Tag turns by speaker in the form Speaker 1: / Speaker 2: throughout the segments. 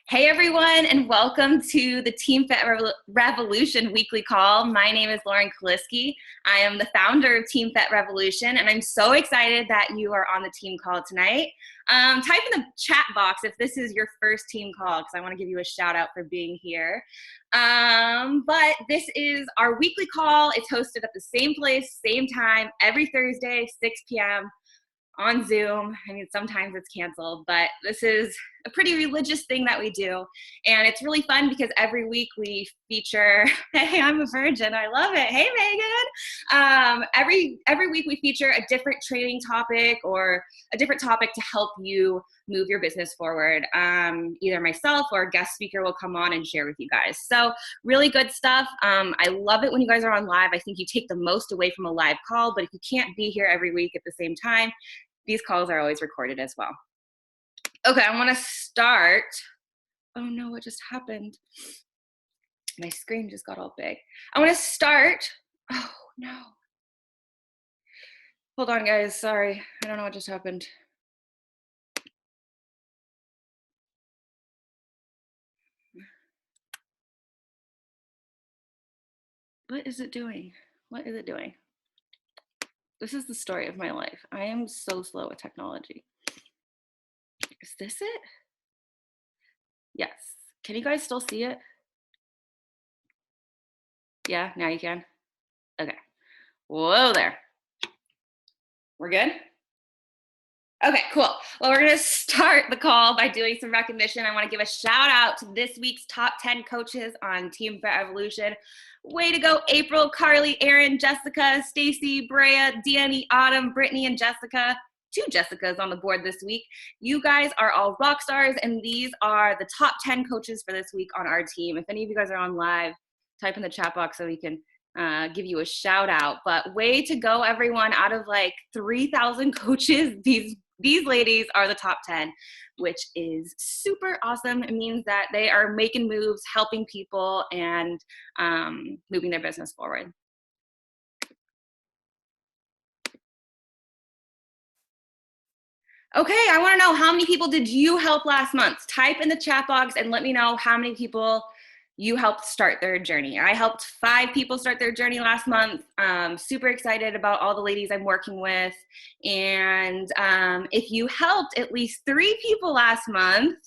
Speaker 1: Hey everyone, and welcome to the Team Fit Revolution weekly call. My name is Lauren Kaliski. I am the founder of Team Fit Revolution, and I'm so excited that you are on the team call tonight. Type in the chat box if this is your first team call, because I want to give you a shout out for being here. But this is our weekly call. It's hosted at the same place, same time, every Thursday, 6 p.m. on Zoom. I mean, sometimes it's canceled, but this is a pretty religious thing that we do. And it's really fun because every week we feature, hey, I'm a virgin, I love it. Hey, Megan. Every week we feature a different training topic or a different topic to help you move your business forward. Either myself or a guest speaker will come on and share with you guys. So really good stuff. I love it when you guys are on live. I think you take the most away from a live call, but if you can't be here every week at the same time, these calls are always recorded as well. Okay, I want to start. Oh no, what just happened? My screen just got all big. I want to start. Oh no. Hold on, guys. Sorry. I don't know what just happened. What is it doing? What is it doing? This is the story of my life. I am so slow with technology. Is this it? Yes. Can you guys still see it? Yeah, now you can. Okay. Whoa there. We're good? Okay, cool. Well, we're going to start the call by doing some recognition. I want to give a shout out to this week's top 10 coaches on Team Fit Evolution. Way to go, April, Carly, Erin, Jessica, Stacy, Brea, Danny, Autumn, Brittany, and Jessica. 2 Jessicas on the board this week. You guys are all rock stars, and these are the top 10 coaches for this week on our team. If any of you guys are on live, type in the chat box so we can give you a shout out. But way to go, everyone. Out of like 3,000 coaches, these ladies are the top 10, which is super awesome. It means that they are making moves, helping people, and moving their business forward. Okay, I want to know, how many people did you help last month? Type in the chat box and let me know how many people you helped start their journey. I helped 5 people start their journey last month. Super excited about all the ladies I'm working with. And if you helped at least 3 people last month,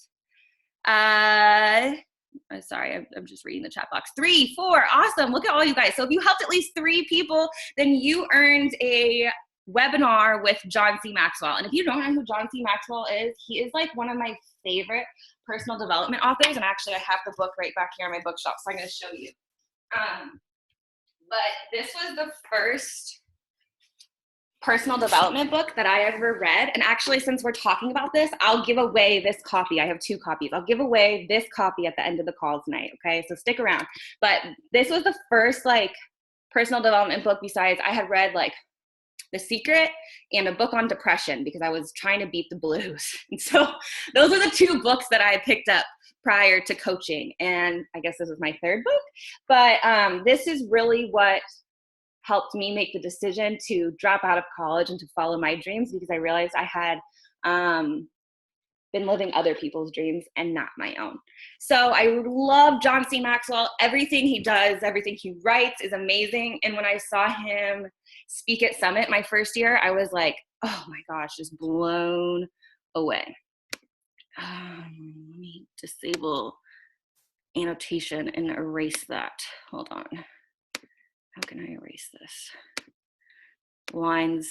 Speaker 1: sorry, I'm just reading the chat box. 3, 4, awesome. Look at all you guys. So if you helped at least 3 people, then you earned a webinar with John C. Maxwell. And if you don't know who John C. Maxwell is, he is like one of my favorite personal development authors. And actually, I have the book right back here on my bookshelf, so I'm going to show you. But this was the first personal development book that I ever read. And actually, since we're talking about this, I'll give away this copy. I have 2 copies. I'll give away this copy at the end of the call tonight. Okay, so stick around. But this was the first like personal development book besides I had read like The Secret and a book on depression because I was trying to beat the blues. And so those are the 2 books that I picked up prior to coaching. And I guess this is my 3rd book. But this is really what helped me make the decision to drop out of college and to follow my dreams, because I realized I had been living other people's dreams and not my own. So I love John C. Maxwell. Everything he does, everything he writes is amazing. And when I saw him speak at Summit my first year, I was like, oh my gosh, just blown away. Let me disable annotation and erase that. Hold on. How can I erase this? Lines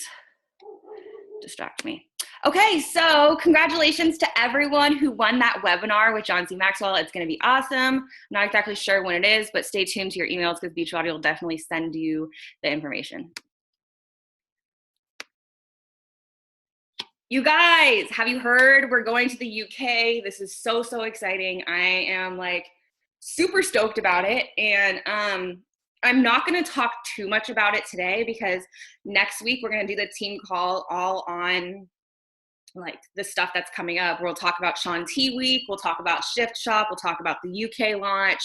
Speaker 1: distract me. Okay, so congratulations to everyone who won that webinar with John C. Maxwell. It's going to be awesome. I'm not exactly sure when it is, but stay tuned to your emails because Beachbody will definitely send you the information. You guys, have you heard we're going to the UK? This is so, so exciting. I am like super stoked about it. And I'm not going to talk too much about it today because next week we're going to do the team call all on like the stuff that's coming up. We'll talk about Shaun T Week. We'll talk about Shift Shop. We'll talk about the UK launch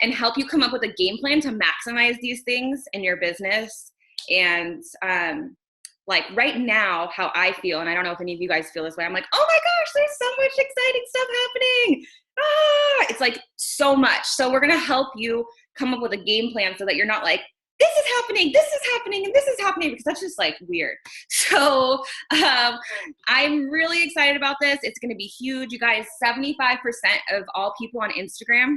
Speaker 1: and help you come up with a game plan to maximize these things in your business. And like right now, how I feel, and I don't know if any of you guys feel this way, I'm like, oh my gosh, there's so much exciting stuff happening. it's like so much. So we're going to help you come up with a game plan so that you're not like, this is happening, and this is happening, because that's just like weird. So I'm really excited about this. It's going to be huge. You guys, 75% of all people on Instagram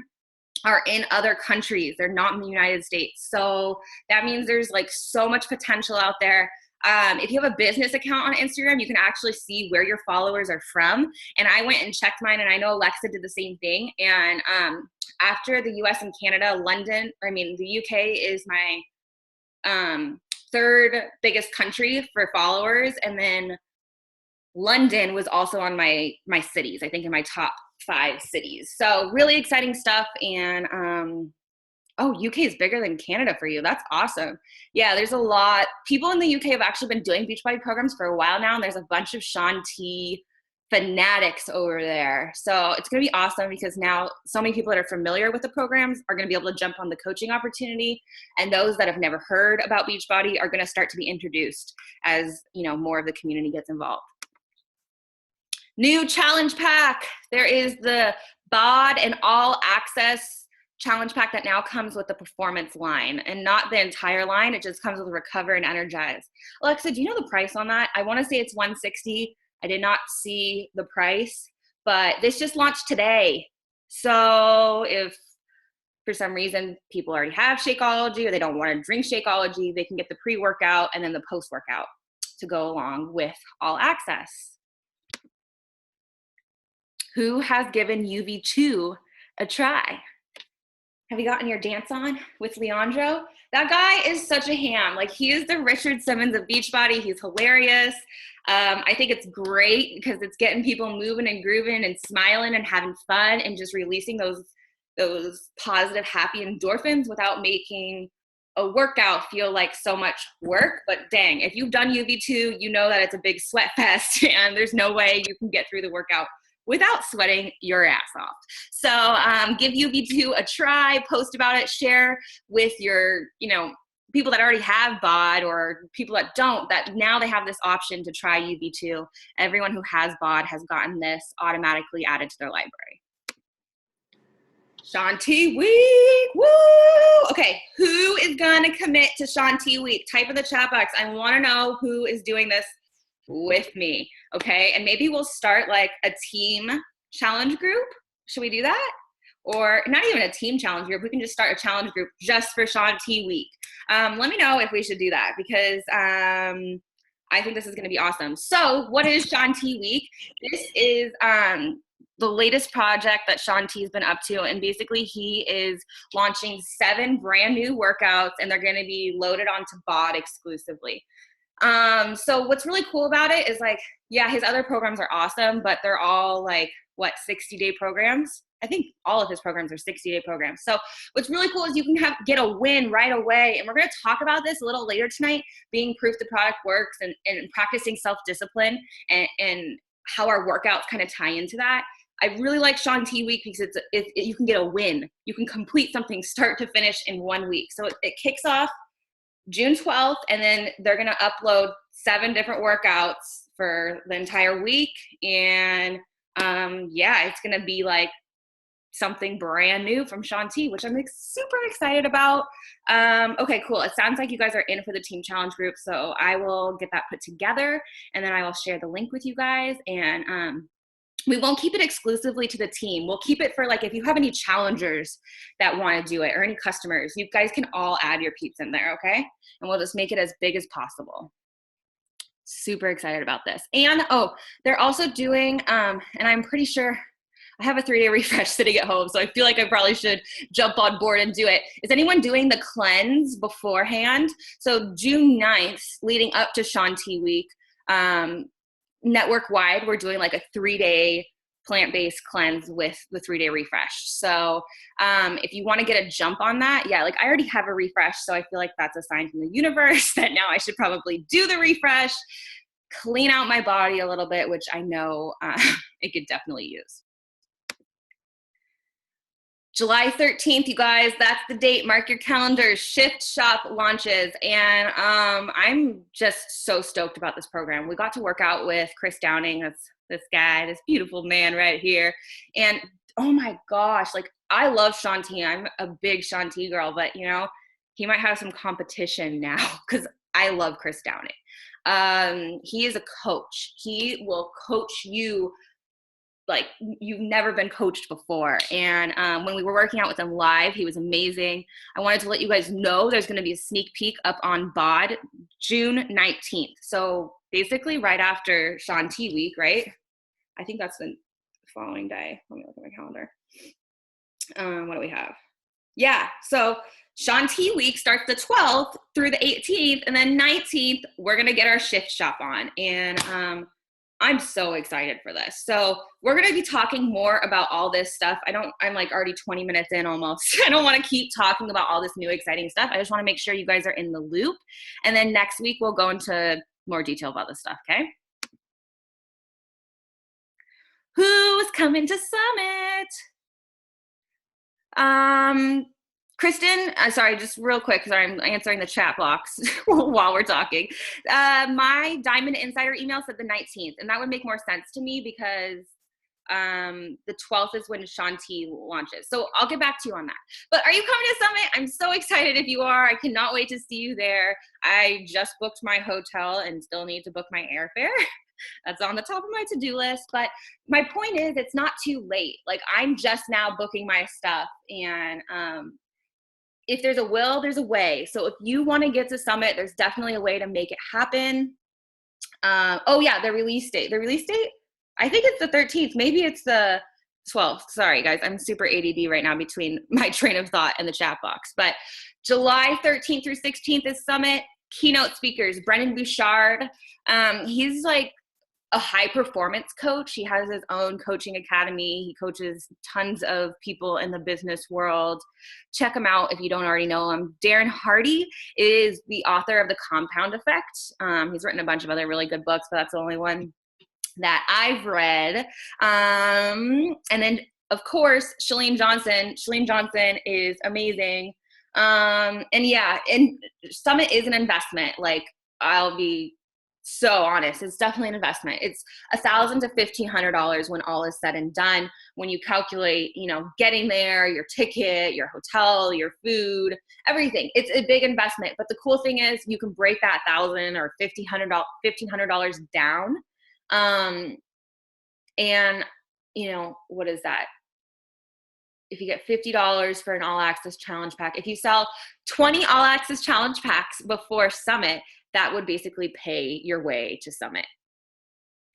Speaker 1: are in other countries. They're not in the United States. So that means there's like so much potential out there. If you have a business account on Instagram, you can actually see where your followers are from. And I went and checked mine, and I know Alexa did the same thing. And after the US and Canada, the UK is my third biggest country for followers. And then London was also on my cities, I think in my top 5 cities. So really exciting stuff. And UK is bigger than Canada for you. That's awesome. Yeah, there's a lot. People in the UK have actually been doing Beachbody programs for a while now, and there's a bunch of Shaun T fanatics over there. So it's going to be awesome, because now so many people that are familiar with the programs are going to be able to jump on the coaching opportunity, and those that have never heard about Beachbody are going to start to be introduced as, more of the community gets involved. New challenge pack. There is the BOD and all access challenge pack that now comes with the performance line, and not the entire line. It just comes with recover and energize. Alexa, do you know the price on that? I want to say it's $160. I did not see the price, but this just launched today. So if for some reason people already have Shakeology, or they don't want to drink Shakeology, they can get the pre-workout and then the post-workout to go along with all access. Who has given UV2 a try? Have you gotten your dance on with Leandro? That guy is such a ham. Like, he is the Richard Simmons of Beachbody. He's hilarious. I think it's great because it's getting people moving and grooving and smiling and having fun and just releasing those positive, happy endorphins without making a workout feel like so much work. But dang, if you've done UV2, you know that it's a big sweat fest, and there's no way you can get through the workout without sweating your ass off. So give UV2 a try, post about it, share with your, people that already have BOD, or people that don't, that now they have this option to try UV2. Everyone who has BOD has gotten this automatically added to their library. Shaun T week, woo! Okay, who is gonna commit to Shaun T week? Type in the chat box. I wanna know who is doing this with me, okay? And maybe we'll start like a team challenge group. Should we do that? Or not even a team challenge group. We can just start a challenge group just for Shaun T week. Let me know if we should do that, because I think this is gonna be awesome. So what is Shaun T week? This is the latest project that Shaun T's been up to, and basically he is launching 7 brand new workouts, and they're gonna be loaded onto BOD exclusively. So what's really cool about it is, like, yeah, his other programs are awesome, but they're all like, 60-day programs? I think all of his programs are 60-day programs. So what's really cool is you can get a win right away. And we're going to talk about this a little later tonight, being proof the product works, and practicing self-discipline, and how our workouts kind of tie into that. I really like Shaun T week because you can get a win. You can complete something start to finish in 1 week. So it kicks off June 12th, and then they're going to upload 7 different workouts for the entire week. And it's going to be like something brand new from Shaun T, which I'm super excited about. Okay, cool. It sounds like you guys are in for the team challenge group. So I will get that put together, and then I will share the link with you guys. And we won't keep it exclusively to the team. We'll keep it for, like, if you have any challengers that want to do it, or any customers, you guys can all add your peeps in there, okay? And we'll just make it as big as possible. Super excited about this. And, they're also doing, and I'm pretty sure I have a 3-day refresh sitting at home, so I feel like I probably should jump on board and do it. Is anyone doing the cleanse beforehand? So June 9th, leading up to Shaun T week, network-wide, we're doing like a 3-day plant-based cleanse with the 3-day refresh. So if you want to get a jump on that, I already have a refresh, so I feel like that's a sign from the universe that now I should probably do the refresh, clean out my body a little bit, which I know it could definitely use. July 13th, you guys, that's the date. Mark your calendars. Shift Shop launches. And I'm just so stoked about this program. We got to work out with Chris Downing. That's this guy, this beautiful man right here. And oh my gosh, like I love Shanti. I'm a big Shanti girl, but you know, he might have some competition now because I love Chris Downing. He is a coach. He will coach you like you've never been coached before. And when we were working out with him live, he was amazing. I wanted to let you guys know there's going to be a sneak peek up on BOD June 19th. So basically right after Shanti week, right? I think that's the following day. Let me look at my calendar. What do we have? Yeah, so Shanti week starts the 12th through the 18th, and then 19th, we're going to get our shift shop on. And I'm so excited for this. So we're going to be talking more about all this stuff. I'm like already 20 minutes in almost. I don't want to keep talking about all this new exciting stuff. I just want to make sure you guys are in the loop. And then next week, we'll go into more detail about this stuff, okay? Who's coming to Summit? Kristen, sorry, just real quick, because I'm answering the chat box while we're talking. My Diamond Insider email said the 19th, and that would make more sense to me because the 12th is when Shanti launches. So I'll get back to you on that. But are you coming to Summit? I'm so excited if you are. I cannot wait to see you there. I just booked my hotel and still need to book my airfare. That's on the top of my to-do list. But my point is, it's not too late. Like, I'm just now booking my stuff. And if there's a will, there's a way. So if you want to get to Summit, there's definitely a way to make it happen. Oh, yeah, the release date. The release date? I think it's the 13th. Maybe it's the 12th. Sorry, guys. I'm super ADD right now between my train of thought and the chat box. But July 13th through 16th is Summit. Keynote speakers, Brennan Bouchard. He's like a high performance coach. He has his own coaching academy. He coaches tons of people in the business world. Check him out if you don't already know him. Darren Hardy is the author of The Compound Effect. He's written a bunch of other really good books, but that's the only one that I've read. And then, of course, Chalene Johnson. Chalene Johnson is amazing. And yeah, and Summit is an investment. Like, I'll be so honest, it's definitely an investment. It's $1,000 to $1,500 when all is said and done. When you calculate, you know, getting there, your ticket, your hotel, your food, everything. It's a big investment. But the cool thing is, you can break that $1,000 or $1,500 down. And you know, what is that? If you get $50 for an all access challenge pack, if you sell 20 all access challenge packs before Summit, that would basically pay your way to Summit.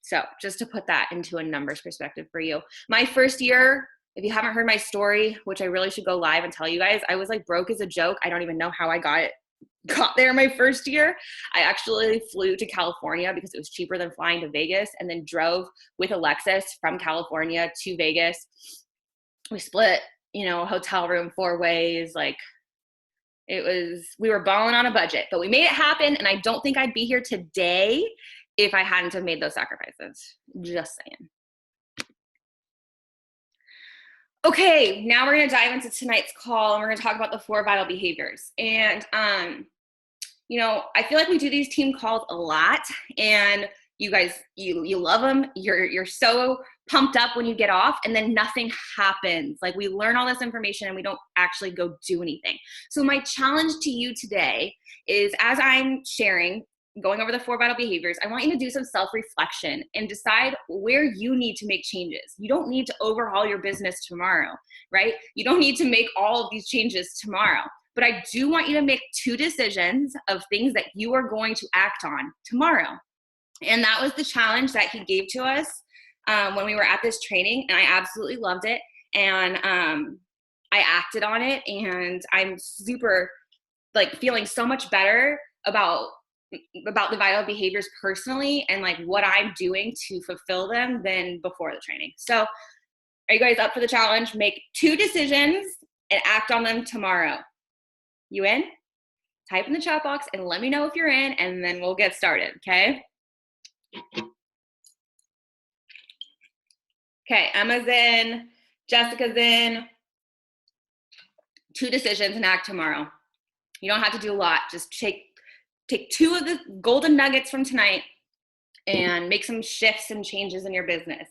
Speaker 1: So just to put that into a numbers perspective for you. My first year, if you haven't heard my story, which I really should go live and tell you guys, I was like broke as a joke. I don't even know how I got there my first year. I actually flew to California because it was cheaper than flying to Vegas, and then drove with Alexis from California to Vegas. We split, you know, a hotel room 4 ways. Like, we were balling on a budget, but we made it happen. And I don't think I'd be here today if I hadn't have made those sacrifices. Just saying. Okay, now we're going to dive into tonight's call, and we're going to talk about the 4 vital behaviors. And, you know, I feel like we do these team calls a lot, and you guys, you love them. You're so pumped up when you get off, and then nothing happens. Like, we learn all this information and we don't actually go do anything. So my challenge to you today is, as I'm sharing, going over the 4 vital behaviors, I want you to do some self-reflection and decide where you need to make changes. You don't need to overhaul your business tomorrow, right? You don't need to make all of these changes tomorrow. But I do want you to make 2 decisions of things that you are going to act on tomorrow. And that was the challenge that he gave to us when we were at this training, and I absolutely loved it. And I acted on it, and I'm super, like, feeling so much better about the vital behaviors personally, and like what I'm doing to fulfill them than before the training. So are you guys up for the challenge? Make 2 decisions and act on them tomorrow. You in? Type in the chat box and let me know if you're in, and then we'll get started, okay? Okay, Emma's in, Jessica's in. 2 decisions and act tomorrow. You don't have to do a lot. Just take 2 of the golden nuggets from tonight and make some shifts and changes in your business.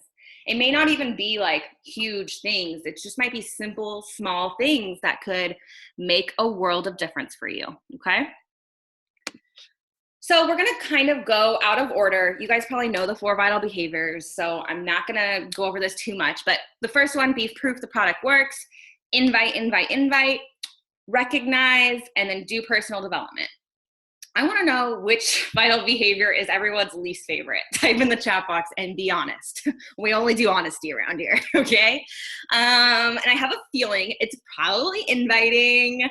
Speaker 1: It may not even be like huge things. It just might be simple, small things that could make a world of difference for you, okay? So we're gonna kind of go out of order. You guys probably know the 4 vital behaviors, so I'm not gonna go over this too much, but the first one, be proof the product works, invite, invite, invite, recognize, and then do personal development. I wanna know which vital behavior is everyone's least favorite. Type in the chat box and be honest. We only do honesty around here, okay? And I have a feeling it's probably inviting.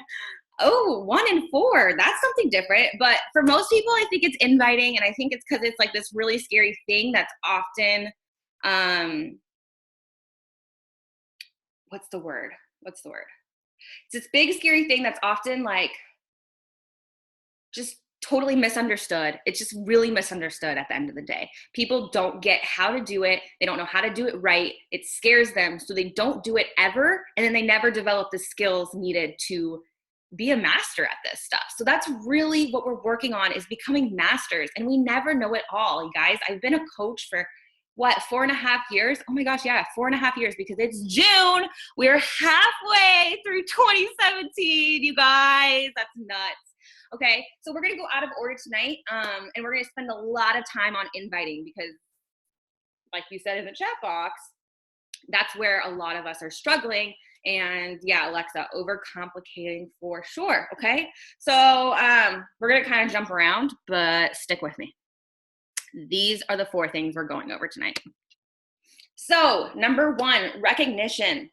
Speaker 1: Oh, 1 in 4. That's something different. But for most people, I think it's inviting. And I think it's because it's like this really scary thing that's often, what's the word? It's this big, scary thing that's often like just totally misunderstood. It's just really misunderstood at the end of the day. People don't get how to do it. They don't know how to do it right. It scares them. So they don't do it ever. And then they never develop the skills needed to be a master at this stuff. So that's really what we're working on, is becoming masters. And we never know it all, you guys. I've been a coach for 4.5 years? Oh my gosh, yeah, 4.5 years, because it's June. We're halfway through 2017, you guys. That's nuts. Okay, so we're gonna go out of order tonight, and we're gonna spend a lot of time on inviting, because like you said in the chat box, that's where a lot of us are struggling. And yeah, Alexa, overcomplicating for sure. Okay, so we're gonna kind of jump around, but stick with me. These are the 4 things we're going over tonight. So number 1, recognition.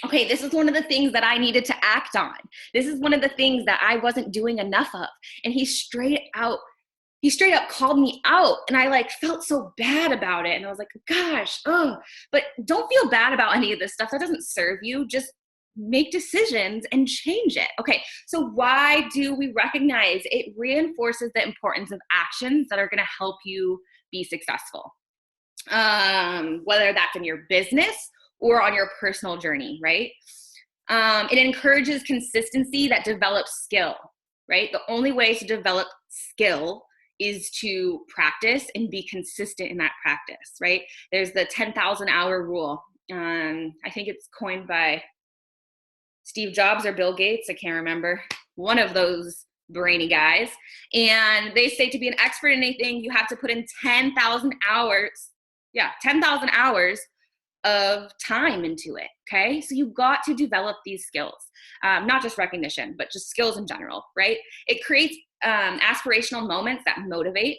Speaker 1: Okay, this is one of the things that I needed to act on. This is one of the things that I wasn't doing enough of. And he straight up called me out, and I like felt so bad about it. And I was like, gosh, but don't feel bad about any of this stuff. That doesn't serve you. Just make decisions and change it. Okay, so why do we recognize? It reinforces the importance of actions that are going to help you be successful. Whether that's in your business or on your personal journey, right? It encourages consistency that develops skill, right? The only way to develop skill is to practice and be consistent in that practice, right? There's the 10,000 hour rule. I think it's coined by Steve Jobs or Bill Gates, I can't remember. One of those brainy guys. And they say to be an expert in anything, you have to put in 10,000 hours. Yeah, 10,000 hours of time into it, okay? So you've got to develop these skills, not just recognition, but just skills in general, right? It creates aspirational moments that motivate.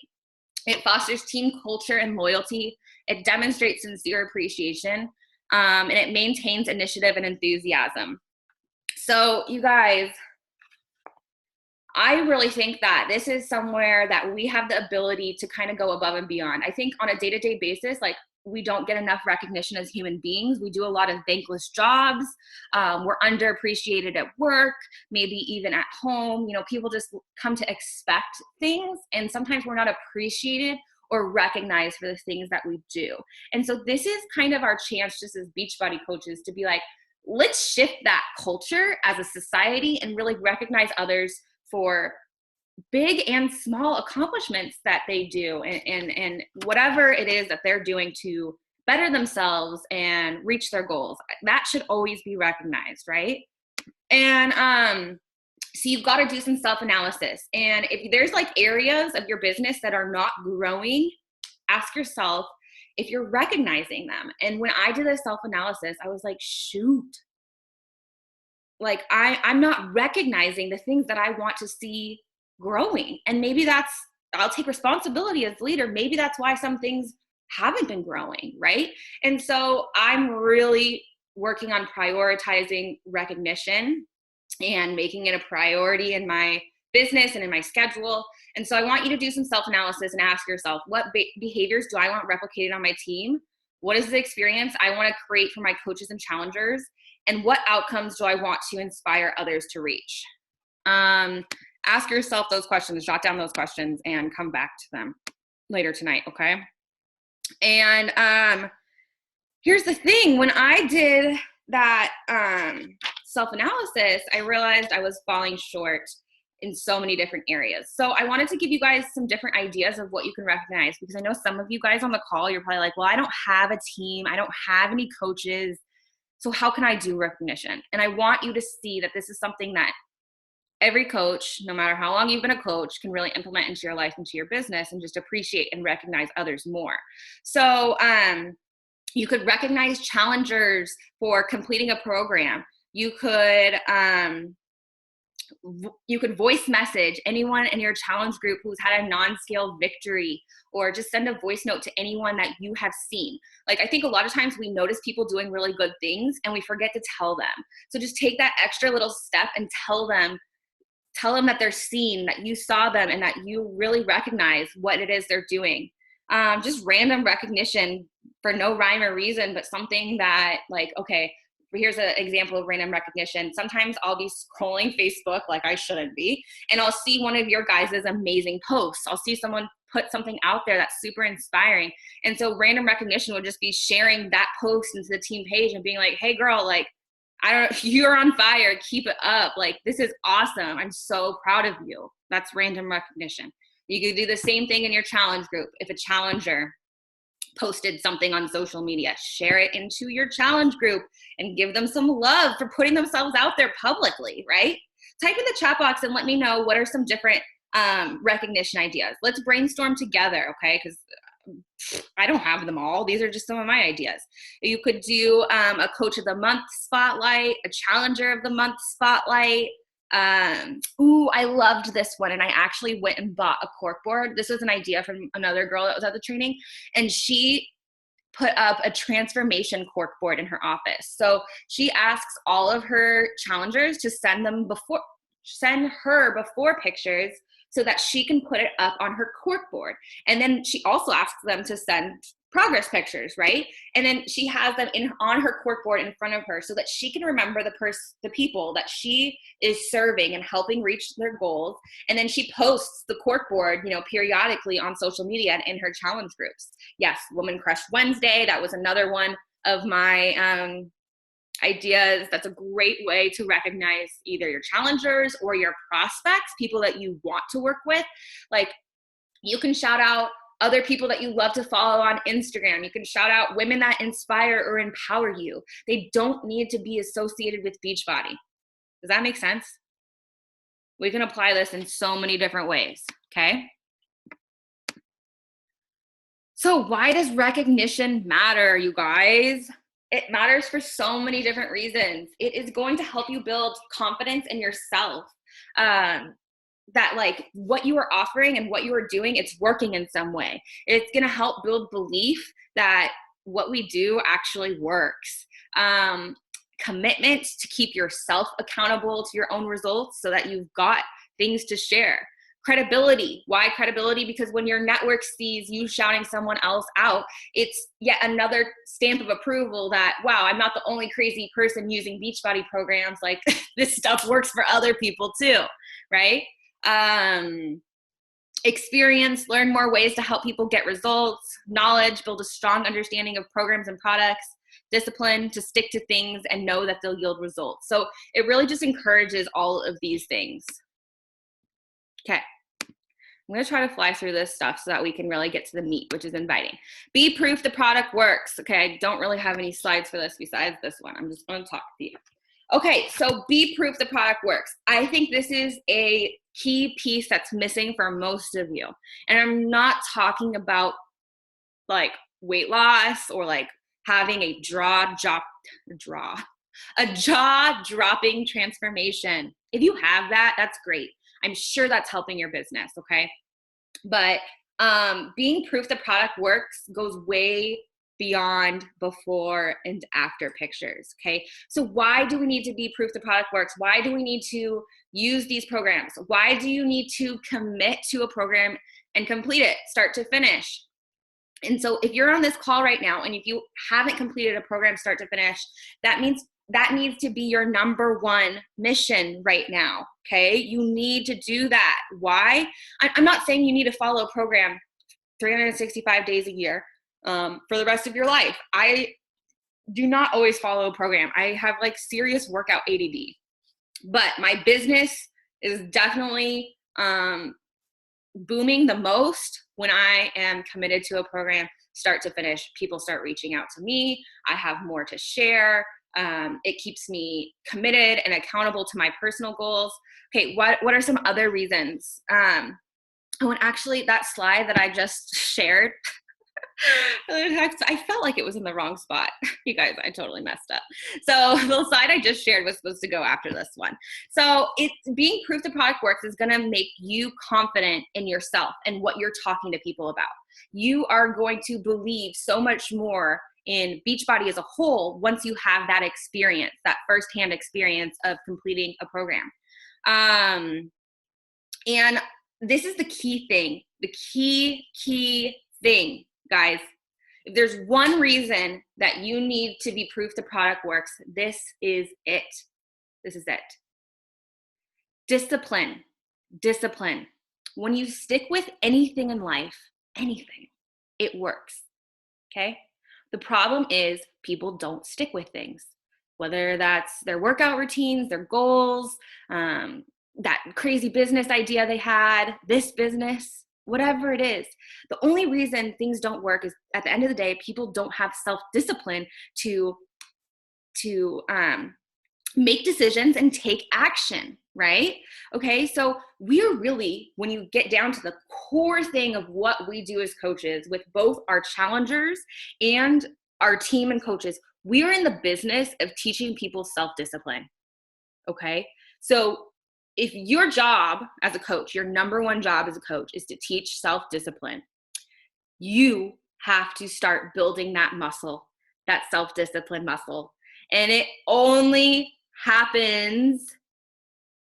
Speaker 1: It fosters team culture and loyalty. It demonstrates sincere appreciation, and it maintains initiative and enthusiasm. So you guys, I really think that this is somewhere that we have the ability to kind of go above and beyond. I think on a day-to-day basis, like, we don't get enough recognition as human beings. We do a lot of thankless jobs. We're underappreciated at work, maybe even at home. You know, people just come to expect things, and sometimes we're not appreciated or recognized for the things that we do. And so this is kind of our chance, just as Beachbody coaches, to be like, let's shift that culture as a society and really recognize others for big and small accomplishments that they do, and whatever it is that they're doing to better themselves and reach their goals. That should always be recognized, right? And so you've got to do some self-analysis. And if there's like areas of your business that are not growing, ask yourself if you're recognizing them. And when I did a self-analysis, I was like, shoot, like I'm not recognizing the things that I want to see growing. And maybe I'll take responsibility as leader. Maybe that's why some things haven't been growing, right? And so I'm really working on prioritizing recognition and making it a priority in my business and in my schedule. And so I want you to do some self-analysis and ask yourself, what behaviors do I want replicated on my team? What is the experience I want to create for my coaches and challengers? And what outcomes do I want to inspire others to reach? Ask yourself those questions, jot down those questions, and come back to them later tonight, okay? And here's the thing. When I did that self-analysis, I realized I was falling short in so many different areas. So I wanted to give you guys some different ideas of what you can recognize, because I know some of you guys on the call, you're probably like, well, I don't have a team. I don't have any coaches. So how can I do recognition? And I want you to see that this is something that every coach, no matter how long you've been a coach, can really implement into your life, into your business, and just appreciate and recognize others more. So you could recognize challengers for completing a program. You could voice message anyone in your challenge group who's had a non-scale victory, or just send a voice note to anyone that you have seen. Like, I think a lot of times we notice people doing really good things and we forget to tell them. So just take that extra little step and tell them that they're seen, that you saw them, and that you really recognize what it is they're doing. Just random recognition for no rhyme or reason, but something that, like, okay, here's an example of random recognition. Sometimes I'll be scrolling Facebook like I shouldn't be, and I'll see one of your guys' amazing posts. I'll see someone put something out there that's super inspiring. And so random recognition would just be sharing that post into the team page and being like, hey girl, like, you're on fire, keep it up. Like, this is awesome. I'm so proud of you. That's random recognition. You could do the same thing in your challenge group. If a challenger posted something on social media, share it into your challenge group and give them some love for putting themselves out there publicly, right? Type in the chat box and let me know what are some different recognition ideas. Let's brainstorm together, okay? Because I don't have them all. These are just some of my ideas. You could do a coach of the month spotlight, a challenger of the month spotlight. I loved this one, and I actually went and bought a cork board. This was an idea from another girl that was at the training, and she put up a transformation cork board in her office. So she asks all of her challengers to send her before pictures so that she can put it up on her cork board. And then she also asks them to send progress pictures, right? And then she has them on her cork board in front of her so that she can remember the people that she is serving and helping reach their goals. And then she posts the cork board, periodically on social media and in her challenge groups. Yes, Woman Crush Wednesday, that was another one of my ideas. That's a great way to recognize either your challengers or your prospects, people that you want to work with. Like, you can shout out other people that you love to follow on Instagram. You can shout out women that inspire or empower you. They don't need to be associated with Beachbody. Does that make sense? We can apply this in so many different ways, okay? So why does recognition matter, you guys? It matters for so many different reasons. It is going to help you build confidence in yourself. That, like, what you are offering and what you are doing, it's working in some way. It's going to help build belief that what we do actually works. Commitment to keep yourself accountable to your own results so that you've got things to share. Credibility. Why credibility? Because when your network sees you shouting someone else out, it's yet another stamp of approval that, wow, I'm not the only crazy person using Beachbody programs. Like, this stuff works for other people too, right? Experience, learn more ways to help people get results. Knowledge, build a strong understanding of programs and products. Discipline, to stick to things and know that they'll yield results. So it really just encourages all of these things. Okay. I'm going to try to fly through this stuff so that we can really get to the meat, which is inviting. Be proof the product works. Okay, I don't really have any slides for this besides this one. I'm just going to talk to you. Okay, so be proof the product works. I think this is a key piece that's missing for most of you. And I'm not talking about, like, weight loss or like having a jaw-dropping transformation. If you have that, that's great. I'm sure that's helping your business, okay? But being proof the product works goes way beyond before and after pictures, okay? So why do we need to be proof the product works? Why do we need to use these programs? Why do you need to commit to a program and complete it, start to finish? And so if you're on this call right now and if you haven't completed a program start to finish, that means that needs to be your number one mission right now, okay? You need to do that. Why? I'm not saying you need to follow a program 365 days a year for the rest of your life. I do not always follow a program. I have, like, serious workout ADD. But my business is definitely booming the most when I am committed to a program start to finish. People start reaching out to me. I have more to share. It keeps me committed and accountable to my personal goals. Okay, what are some other reasons? Oh, and actually that slide that I just shared, I felt like it was in the wrong spot. You guys, I totally messed up. So the slide I just shared was supposed to go after this one. So it's being proof the product works is going to make you confident in yourself and what you're talking to people about. You are going to believe so much more in Beachbody as a whole once you have that experience, that firsthand experience of completing a program. And this is the key thing, the key thing, guys. If there's one reason that you need to be proof the product works, this is it. This is it. Discipline. Discipline. When you stick with anything in life, anything, it works. Okay? The problem is people don't stick with things, whether that's their workout routines, their goals, that crazy business idea they had, this business, whatever it is. The only reason things don't work is at the end of the day, people don't have self-discipline to make decisions and take action, right? Okay, so we're really, when you get down to the core thing of what we do as coaches with both our challengers and our team and coaches, we're in the business of teaching people self-discipline, okay? So if your job as a coach, your number one job as a coach is to teach self-discipline, you have to start building that muscle, that self-discipline muscle. And it only happens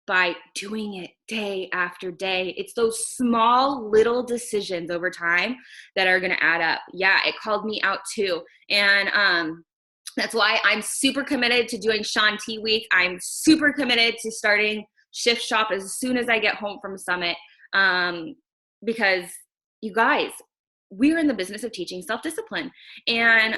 Speaker 1: by doing it day after day. It's those small little decisions over time that are going to add up. Yeah, it called me out too. And that's why I'm super committed to doing Shaun T Week. I'm super committed to starting Shift Shop as soon as I get home from Summit, because you guys, we're in the business of teaching self-discipline. And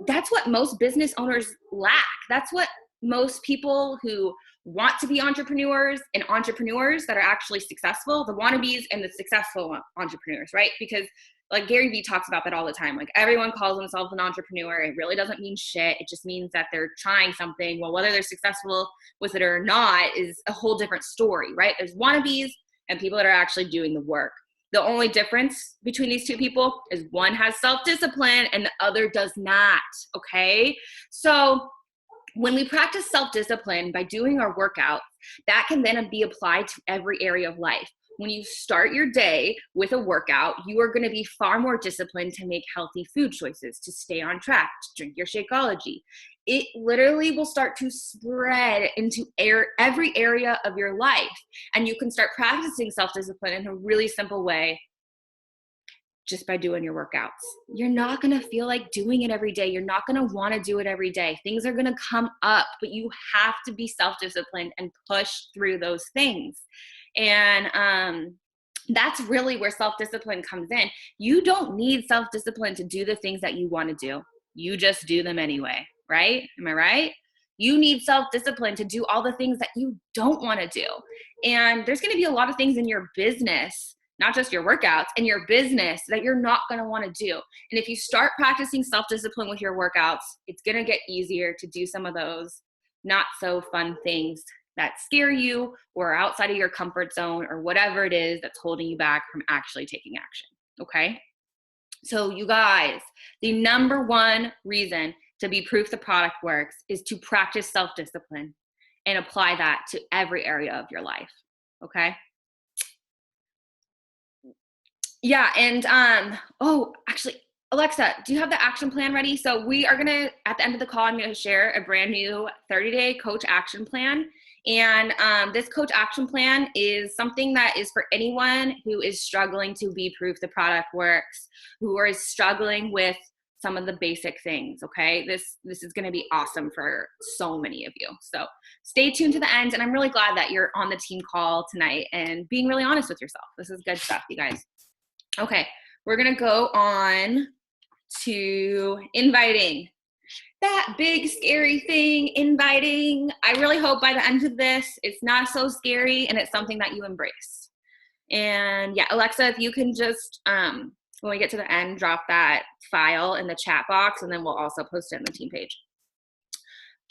Speaker 1: that's what most business owners lack. That's what most people who want to be entrepreneurs and entrepreneurs that are actually successful, the wannabes and the successful entrepreneurs, right? Because like Gary Vee talks about that all the time. Like everyone calls themselves an entrepreneur. It really doesn't mean shit. It just means that they're trying something. Well, whether they're successful with it or not is a whole different story, right? There's wannabes and people that are actually doing the work. The only difference between these two people is one has self-discipline and the other does not, okay? So when we practice self-discipline by doing our workouts, that can then be applied to every area of life. When you start your day with a workout, you are going to be far more disciplined to make healthy food choices, to stay on track, to drink your Shakeology. It literally will start to spread into every area of your life. And you can start practicing self-discipline in a really simple way just by doing your workouts. You're not going to feel like doing it every day. You're not going to want to do it every day. Things are going to come up, but you have to be self-disciplined and push through those things. And that's really where self-discipline comes in. You don't need self-discipline to do the things that you want to do. You just do them anyway, right? Am I right? You need self-discipline to do all the things that you don't want to do. And there's going to be a lot of things in your business, not just your workouts, and your business that you're not going to want to do. And if you start practicing self-discipline with your workouts, it's going to get easier to do some of those not so fun things that scare you or are outside of your comfort zone or whatever it is that's holding you back from actually taking action. Okay? So you guys, the number one reason to be proof the product works is to practice self-discipline and apply that to every area of your life. Okay? Yeah, and actually, Alexa, do you have the action plan ready? So we are gonna, at the end of the call, I'm gonna share a brand new 30-day coach action plan. And this coach action plan is something that is for anyone who is struggling to be proof the product works, who are struggling with some of the basic things, okay? This is gonna be awesome for so many of you. So stay tuned to the end, and I'm really glad that you're on the team call tonight and being really honest with yourself. This is good stuff, you guys. Okay, we're gonna go on to inviting. that big scary thing, inviting. I really hope by the end of this, it's not so scary and it's something that you embrace. And yeah, Alexa, if you can just, when we get to the end, drop that file in the chat box, and then we'll also post it in the team page.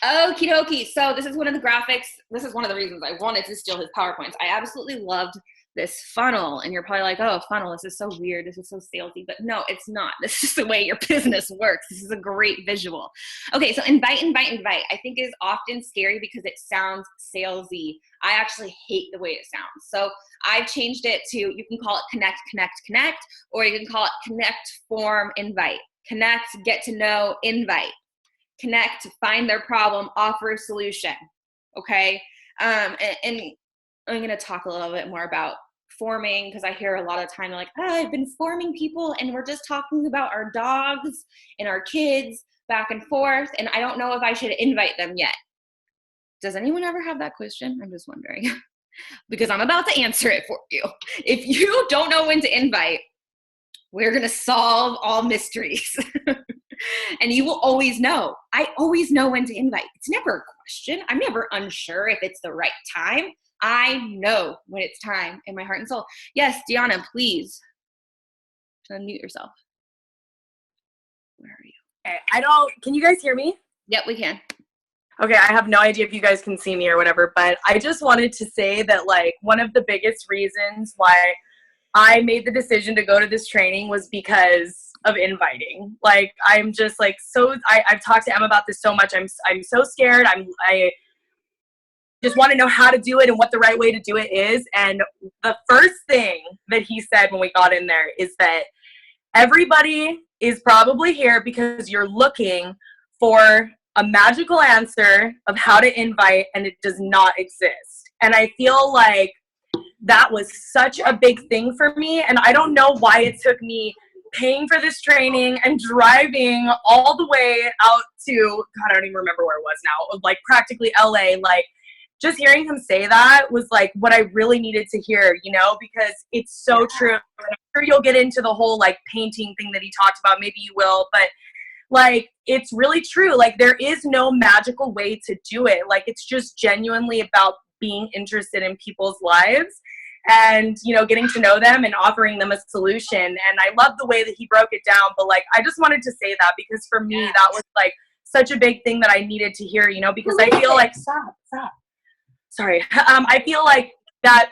Speaker 1: Okie dokie. So this is one of the graphics. This is one of the reasons I wanted to steal his PowerPoints. I absolutely loved this funnel. And you're probably like, oh, funnel, this is so weird. This is so salesy. But no, it's not. This is the way your business works. This is a great visual. Okay, so invite, I think is often scary because it sounds salesy. I actually hate the way it sounds. So I've changed it to, you can call it connect, or you can call it connect, form, invite. Connect, get to know, invite. Connect, find their problem, offer a solution. Okay. And I'm going to talk a little bit more about forming, because I hear a lot of time like, oh, I've been forming people and we're just talking about our dogs and our kids back and forth, and I don't know if I should invite them yet. Does anyone ever have that question? I'm just wondering because I'm about to answer it for you. If you don't know when to invite, we're going to solve all mysteries. And you will always know. I always know when to invite. It's never a question. I'm never unsure if it's the right time. I know when it's time in my heart and soul. Yes, Deanna, please unmute yourself. Where are you?
Speaker 2: Okay, can you guys hear me?
Speaker 1: Yep, we can.
Speaker 2: Okay, I have no idea if you guys can see me or whatever, but I just wanted to say that, like, one of the biggest reasons why I made the decision to go to this training was because of inviting. Like, I'm just like, I've talked to Em about this so much. I'm so scared. I just want to know how to do it and what the right way to do it is. And the first thing that he said when we got in there is that everybody is probably here because you're looking for a magical answer of how to invite, and it does not exist. And I feel like that was such a big thing for me. And I don't know why it took me paying for this training and driving all the way out to, God, I don't even remember where it was now, like practically LA. Like, just hearing him say that was like what I really needed to hear, you know, because it's so true. I'm sure you'll get into the whole like painting thing that he talked about. Maybe you will, but like, it's really true. Like, there is no magical way to do it. Like, it's just genuinely about being interested in people's lives and, you know, getting to know them and offering them a solution. And I love the way that he broke it down, but like, I just wanted to say that because for me, that was like such a big thing that I needed to hear, you know, because I feel like, stop. Sorry. I feel like that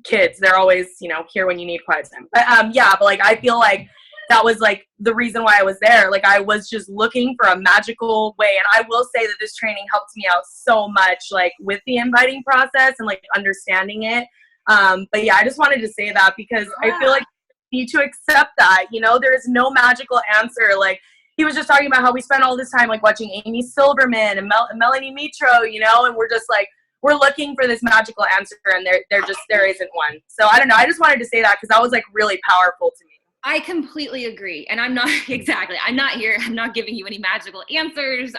Speaker 2: kids, they're always, you know, here when you need quiet time. But yeah, but like, I feel like that was like the reason why I was there. Like, I was just looking for a magical way. And I will say that this training helped me out so much, like with the inviting process and like understanding it. But yeah, I just wanted to say that because I feel like you need to accept that, you know, there is no magical answer. Like, he was just talking about how we spent all this time like watching Amy Silverman and Melanie Mitro, you know, and we're just like, we're looking for this magical answer, and there isn't one. So I don't know. I just wanted to say that because that was like really powerful to me.
Speaker 1: I completely agree. And I'm not I'm not here. I'm not giving you any magical answers.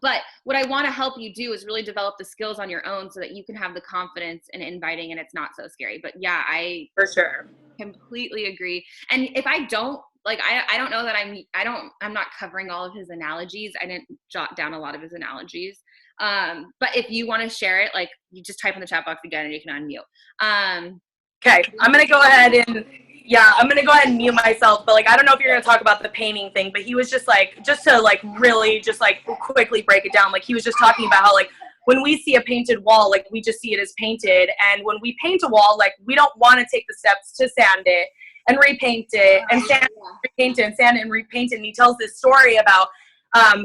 Speaker 1: But what I want to help you do is really develop the skills on your own so that you can have the confidence in inviting and it's not so scary. But yeah, I
Speaker 2: for sure
Speaker 1: completely agree. And if I don't, like, I don't know that I'm not covering all of his analogies. I didn't jot down a lot of his analogies. But if you want to share it, like, you just type in the chat box again and you can unmute.
Speaker 2: Okay, I'm going to go ahead and mute myself. But like, I don't know if you're going to talk about the painting thing, but he was just like, just to like really just like quickly break it down. Like, he was just talking about how like, when we see a painted wall, like, we just see it as painted. And when we paint a wall, like, we don't want to take the steps to sand it and repaint it and sand it and repaint it. And he tells this story about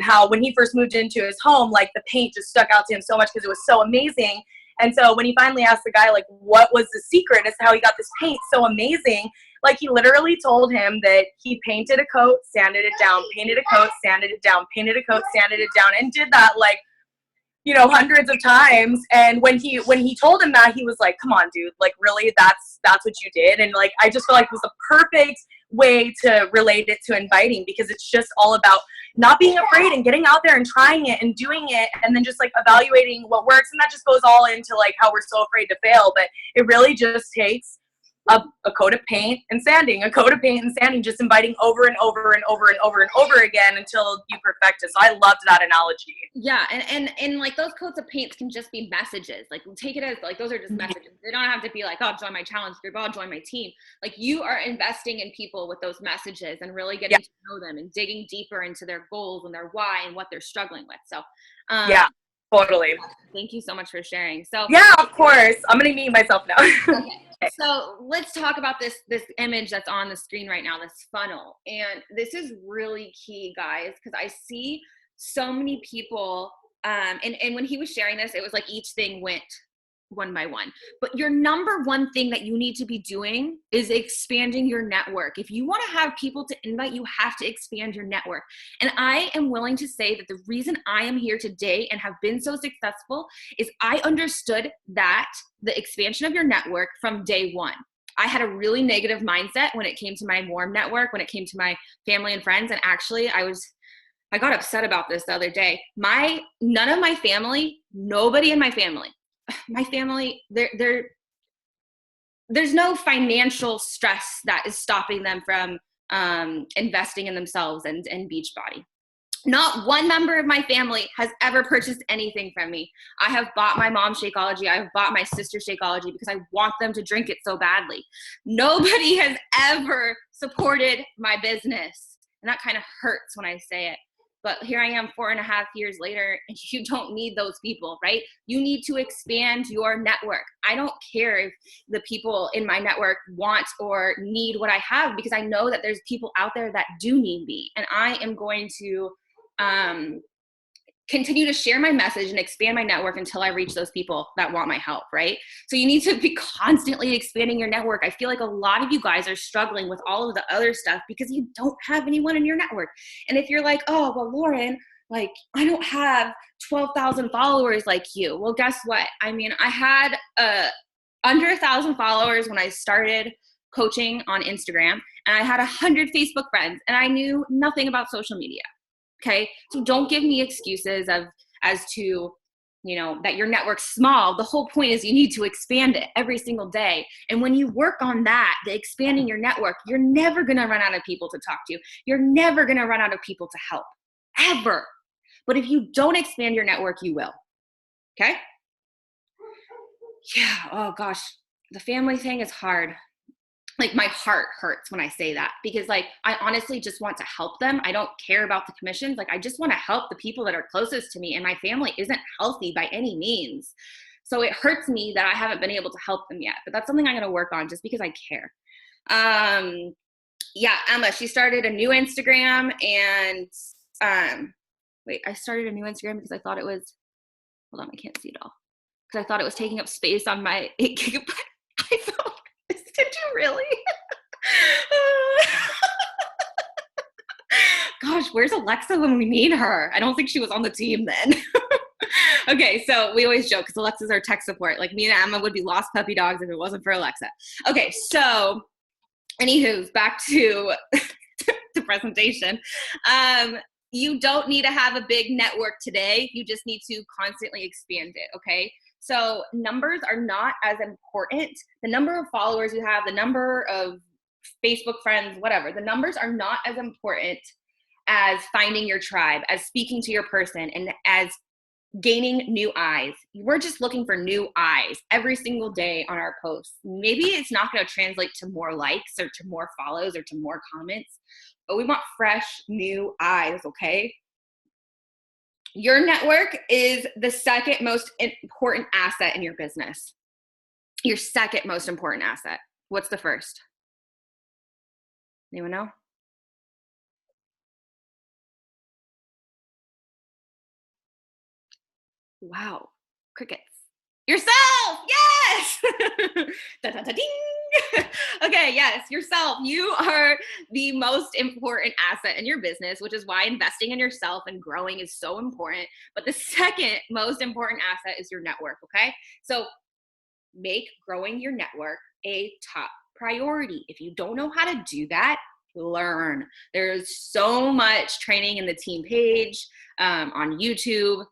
Speaker 2: how when he first moved into his home, like, the paint just stuck out to him so much because it was so amazing. And so when he finally asked the guy, like, what was the secret as to how he got this paint so amazing, like, he literally told him that he painted a coat, sanded it down, painted a coat, sanded it down, painted a coat, sanded it down, and did that, like, you know, hundreds of times. And when he told him that, he was like, come on, dude, like, really, that's what you did? And like, I just feel like it was the perfect way to relate it to inviting, because it's just all about not being afraid and getting out there and trying it and doing it, and then just like evaluating what works. And that just goes all into like how we're so afraid to fail, but it really just takes a coat of paint and sanding, a coat of paint and sanding, just inviting over and over and over and over and over again until you perfect it. So I loved that analogy.
Speaker 1: Yeah, and like those coats of paints can just be messages. Like take it as like those are just messages. They don't have to be like, oh, join my challenge group, oh, join my team. Like you are investing in people with those messages and really getting to know them and digging deeper into their goals and their why and what they're struggling with. So
Speaker 2: yeah, totally.
Speaker 1: Thank you so much for sharing. So
Speaker 2: yeah, of course. I'm gonna mute myself now.
Speaker 1: Okay. So let's talk about this image that's on the screen right now, this funnel. And this is really key, guys, because I see so many people, and when he was sharing this, it was like each thing went one by one. But your number one thing that you need to be doing is expanding your network. If you want to have people to invite, you have to expand your network. And I am willing to say that the reason I am here today and have been so successful is I understood that the expansion of your network from day one. I had a really negative mindset when it came to my warm network, when it came to my family and friends. And actually I got upset about this the other day. None of my family, nobody in my family, there's no financial stress that is stopping them from investing in themselves and Beachbody. Not one member of my family has ever purchased anything from me. I have bought my mom Shakeology. I have bought my sister Shakeology because I want them to drink it so badly. Nobody has ever supported my business. And that kind of hurts when I say it. But here I am 4.5 years later, and you don't need those people, right? You need to expand your network. I don't care if the people in my network want or need what I have, because I know that there's people out there that do need me. And I am going to continue to share my message and expand my network until I reach those people that want my help, right? So you need to be constantly expanding your network. I feel like a lot of you guys are struggling with all of the other stuff because you don't have anyone in your network. And if you're like, oh, well, Lauren, like I don't have 12,000 followers like you. Well, guess what? I mean, I had under 1,000 followers when I started coaching on Instagram, and I had 100 Facebook friends, and I knew nothing about social media. Okay. So don't give me excuses as to, that your network's small. The whole point is you need to expand it every single day. And when you work on that, the expanding your network, you're never going to run out of people to talk to. You're never going to run out of people to help, ever. But if you don't expand your network, you will. Okay. Yeah. Oh gosh. The family thing is hard. Like my heart hurts when I say that, because like, I honestly just want to help them. I don't care about the commissions. Like I just want to help the people that are closest to me, and my family isn't healthy by any means. So it hurts me that I haven't been able to help them yet, but that's something I'm going to work on just because I care. Yeah. Emma, she started a new Instagram, and I started a new Instagram because I thought it was, hold on, I can't see it all. Because I thought it was taking up space on my 8 gigabyte iPhone. Did you really? Gosh, where's Alexa when we need her? I don't think she was on the team then. Okay, so we always joke because Alexa's our tech support. Like me and Emma would be lost puppy dogs if it wasn't for Alexa. Okay, so anywho, back to the presentation. You don't need to have a big network today. You just need to constantly expand it, okay? So numbers are not as important. The number of followers you have, the number of Facebook friends, whatever, the numbers are not as important as finding your tribe, as speaking to your person, and as gaining new eyes. We're just looking for new eyes every single day on our posts. Maybe it's not going to translate to more likes or to more follows or to more comments, but we want fresh, new eyes, okay? Your network is the second most important asset in your business. Your second most important asset. What's the first? Anyone know? Wow. Crickets. Yourself. Yes. Da, da, da, ding. Okay. Yes. Yourself. You are the most important asset in your business, which is why investing in yourself and growing is so important. But the second most important asset is your network. Okay. So make growing your network a top priority. If you don't know how to do that, learn. There's so much training in the team page on YouTube.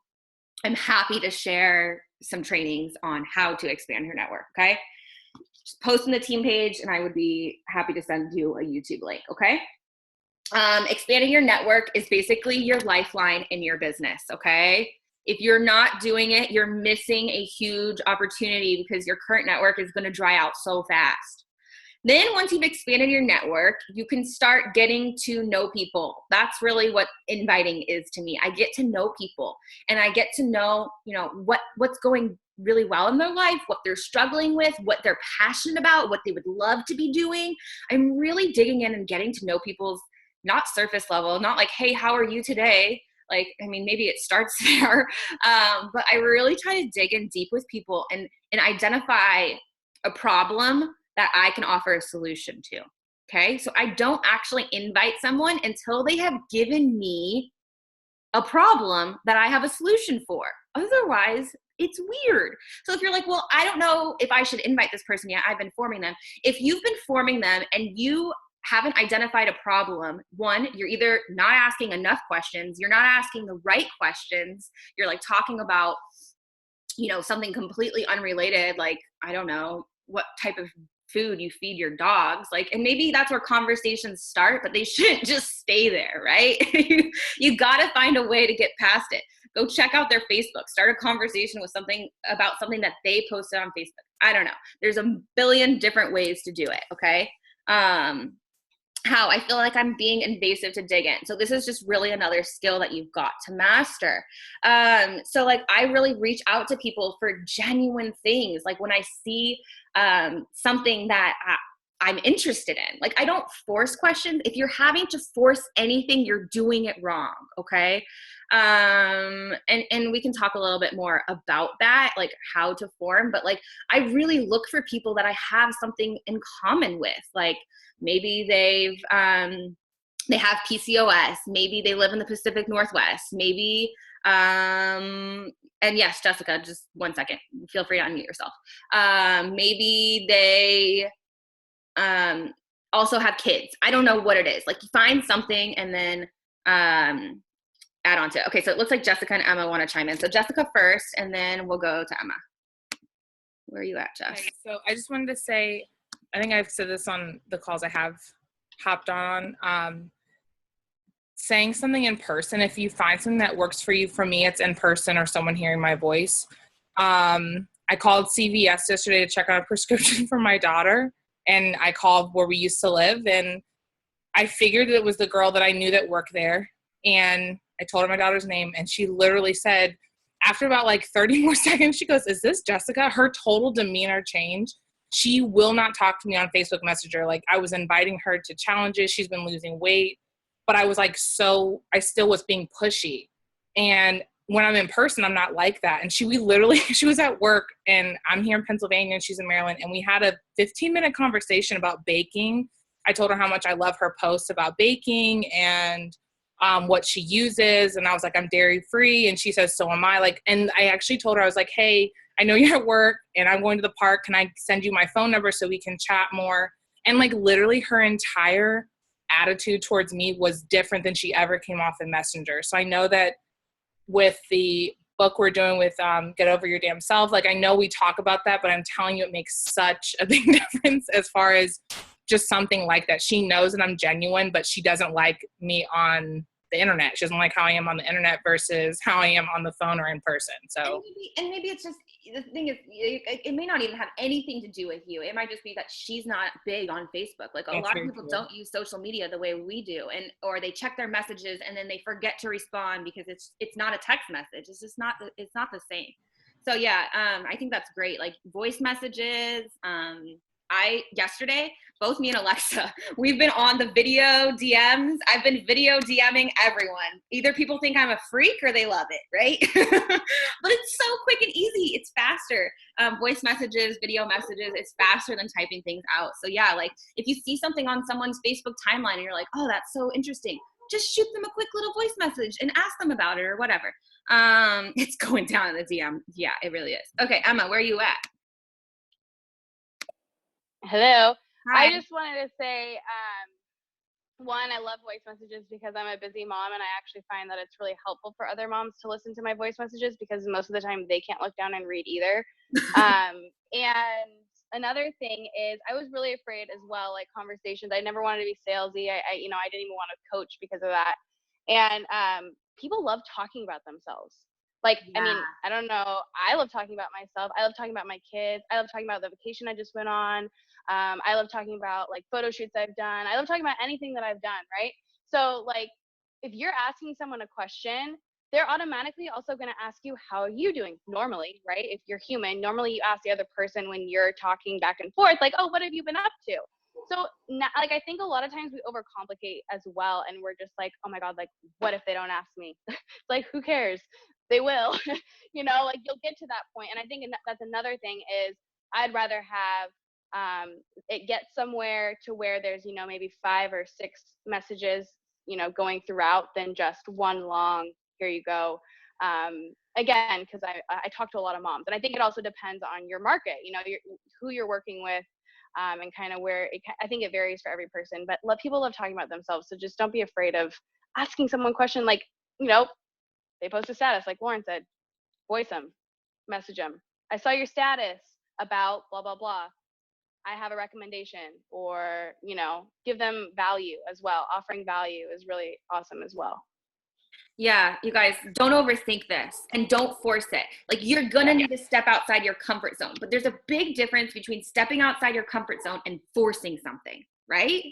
Speaker 1: I'm happy to share some trainings on how to expand your network, okay? Just post in the team page and I would be happy to send you a YouTube link, okay? Expanding your network is basically your lifeline in your business, okay? If you're not doing it, you're missing a huge opportunity because your current network is going to dry out so fast. Then once you've expanded your network, you can start getting to know people. That's really what inviting is to me. I get to know people and I get to know, what's going really well in their life, what they're struggling with, what they're passionate about, what they would love to be doing. I'm really digging in and getting to know people's, not surface level, not like, hey, how are you today? Like, I mean, maybe it starts there, but I really try to dig in deep with people and identify a problem that I can offer a solution to. Okay. So I don't actually invite someone until they have given me a problem that I have a solution for. Otherwise, it's weird. So if you're like, well, I don't know if I should invite this person yet, I've been forming them. If you've been forming them and you haven't identified a problem, one, you're either not asking enough questions, you're not asking the right questions, you're like talking about, something completely unrelated, like, I don't know, what type of food you feed your dogs, like, and maybe that's where conversations start, but they shouldn't just stay there, right? You got to find a way to get past it. Go check out their Facebook, start a conversation with something about something that they posted on Facebook. I don't know, there's a billion different ways to do it. Okay. How I feel like I'm being invasive to dig in. So this is just really another skill that you've got to master. So like I really reach out to people for genuine things. Like when I see something that I'm interested in, like I don't force questions. If you're having to force anything, you're doing it wrong. Okay. And we can talk a little bit more about that, like how to form, but like I really look for people that I have something in common with. Like maybe they have PCOS, maybe they live in the Pacific Northwest, maybe and yes, Jessica, just 1 second, feel free to unmute yourself. Maybe they also have kids. I don't know what it is. Like you find something and then add on to it. Okay, so it looks like Jessica and Emma want to chime in. So Jessica first, and then we'll go to Emma. Where are you at, Jess?
Speaker 3: Okay, so I just wanted to say, I think I've said this on the calls I have hopped on, saying something in person. If you find something that works for you, for me, it's in person or someone hearing my voice. I called CVS yesterday to check on a prescription for my daughter, and I called where we used to live, and I figured it was the girl that I knew that worked there, and I told her my daughter's name, and she literally said, after about like 30 more seconds, she goes, "Is this Jessica?" Her total demeanor changed. She will not talk to me on Facebook Messenger. Like I was inviting her to challenges. She's been losing weight, but I was like, I still was being pushy. And when I'm in person, I'm not like that. And she was at work, and I'm here in Pennsylvania and she's in Maryland. And we had a 15-minute conversation about baking. I told her how much I love her posts about baking and what she uses. And I was like, I'm dairy free. And she says, so am I. Like, and I actually told her, I was like, hey, I know you're at work and I'm going to the park. Can I send you my phone number so we can chat more? And like literally her entire attitude towards me was different than she ever came off in Messenger. So I know that with the book we're doing with Get Over Your Damn Self, like I know we talk about that, but I'm telling you, it makes such a big difference as far as just something like that. She knows that I'm genuine, but she doesn't like me on the internet. She doesn't like how I am on the internet versus how I am on the phone or in person. So
Speaker 1: and maybe it's just, the thing is, it may not even have anything to do with you. It might just be that she's not big on Facebook. Like a lot of people don't use social media the way we do, and or they check their messages and then they forget to respond because it's not a text message. It's just not the same. So yeah, I think that's great. Like voice messages. Yesterday, both me and Alexa, we've been on the video DMs. I've been video DMing everyone. Either people think I'm a freak or they love it, right? But it's so quick and easy. It's faster. Voice messages, video messages, it's faster than typing things out. So yeah, like if you see something on someone's Facebook timeline and you're like, oh, that's so interesting, just shoot them a quick little voice message and ask them about it or whatever. It's going down in the DM. Yeah, it really is. Okay, Emma, where are you at?
Speaker 4: Hello.
Speaker 1: Hi.
Speaker 4: I just wanted to say, one, I love voice messages because I'm a busy mom, and I actually find that it's really helpful for other moms to listen to my voice messages because most of the time they can't look down and read either. And another thing is I was really afraid as well, like conversations. I never wanted to be salesy. I didn't even want to coach because of that. And people love talking about themselves. Like,
Speaker 1: Yeah.
Speaker 4: I mean, I don't know. I love talking about myself. I love talking about my kids. I love talking about the vacation I just went on. I love talking about like photo shoots I've done. I love talking about anything that I've done, right? So like, if you're asking someone a question, they're automatically also going to ask you, how are you doing normally, right? If you're human, normally you ask the other person when you're talking back and forth, like, oh, what have you been up to? So like, I think a lot of times we overcomplicate as well. And we're just like, oh my God, like, what if they don't ask me? Like, who cares? They will, like you'll get to that point. And I think that's another thing is I'd rather have it get somewhere to where there's, maybe 5 or 6 messages, going throughout than just one long, here you go. Again, because I talk to a lot of moms, and I think it also depends on your market, who you're working with, and kind of where I think it varies for every person. But people love talking about themselves, so just don't be afraid of asking someone a question. Like, they post a status, like Lauren said, voice them, message them. I saw your status about blah blah blah. I have a recommendation, or give them value as well. Offering value is really awesome as well.
Speaker 1: Yeah, you guys, don't overthink this and don't force it. Like, you're gonna need to step outside your comfort zone, but there's a big difference between stepping outside your comfort zone and forcing something, right?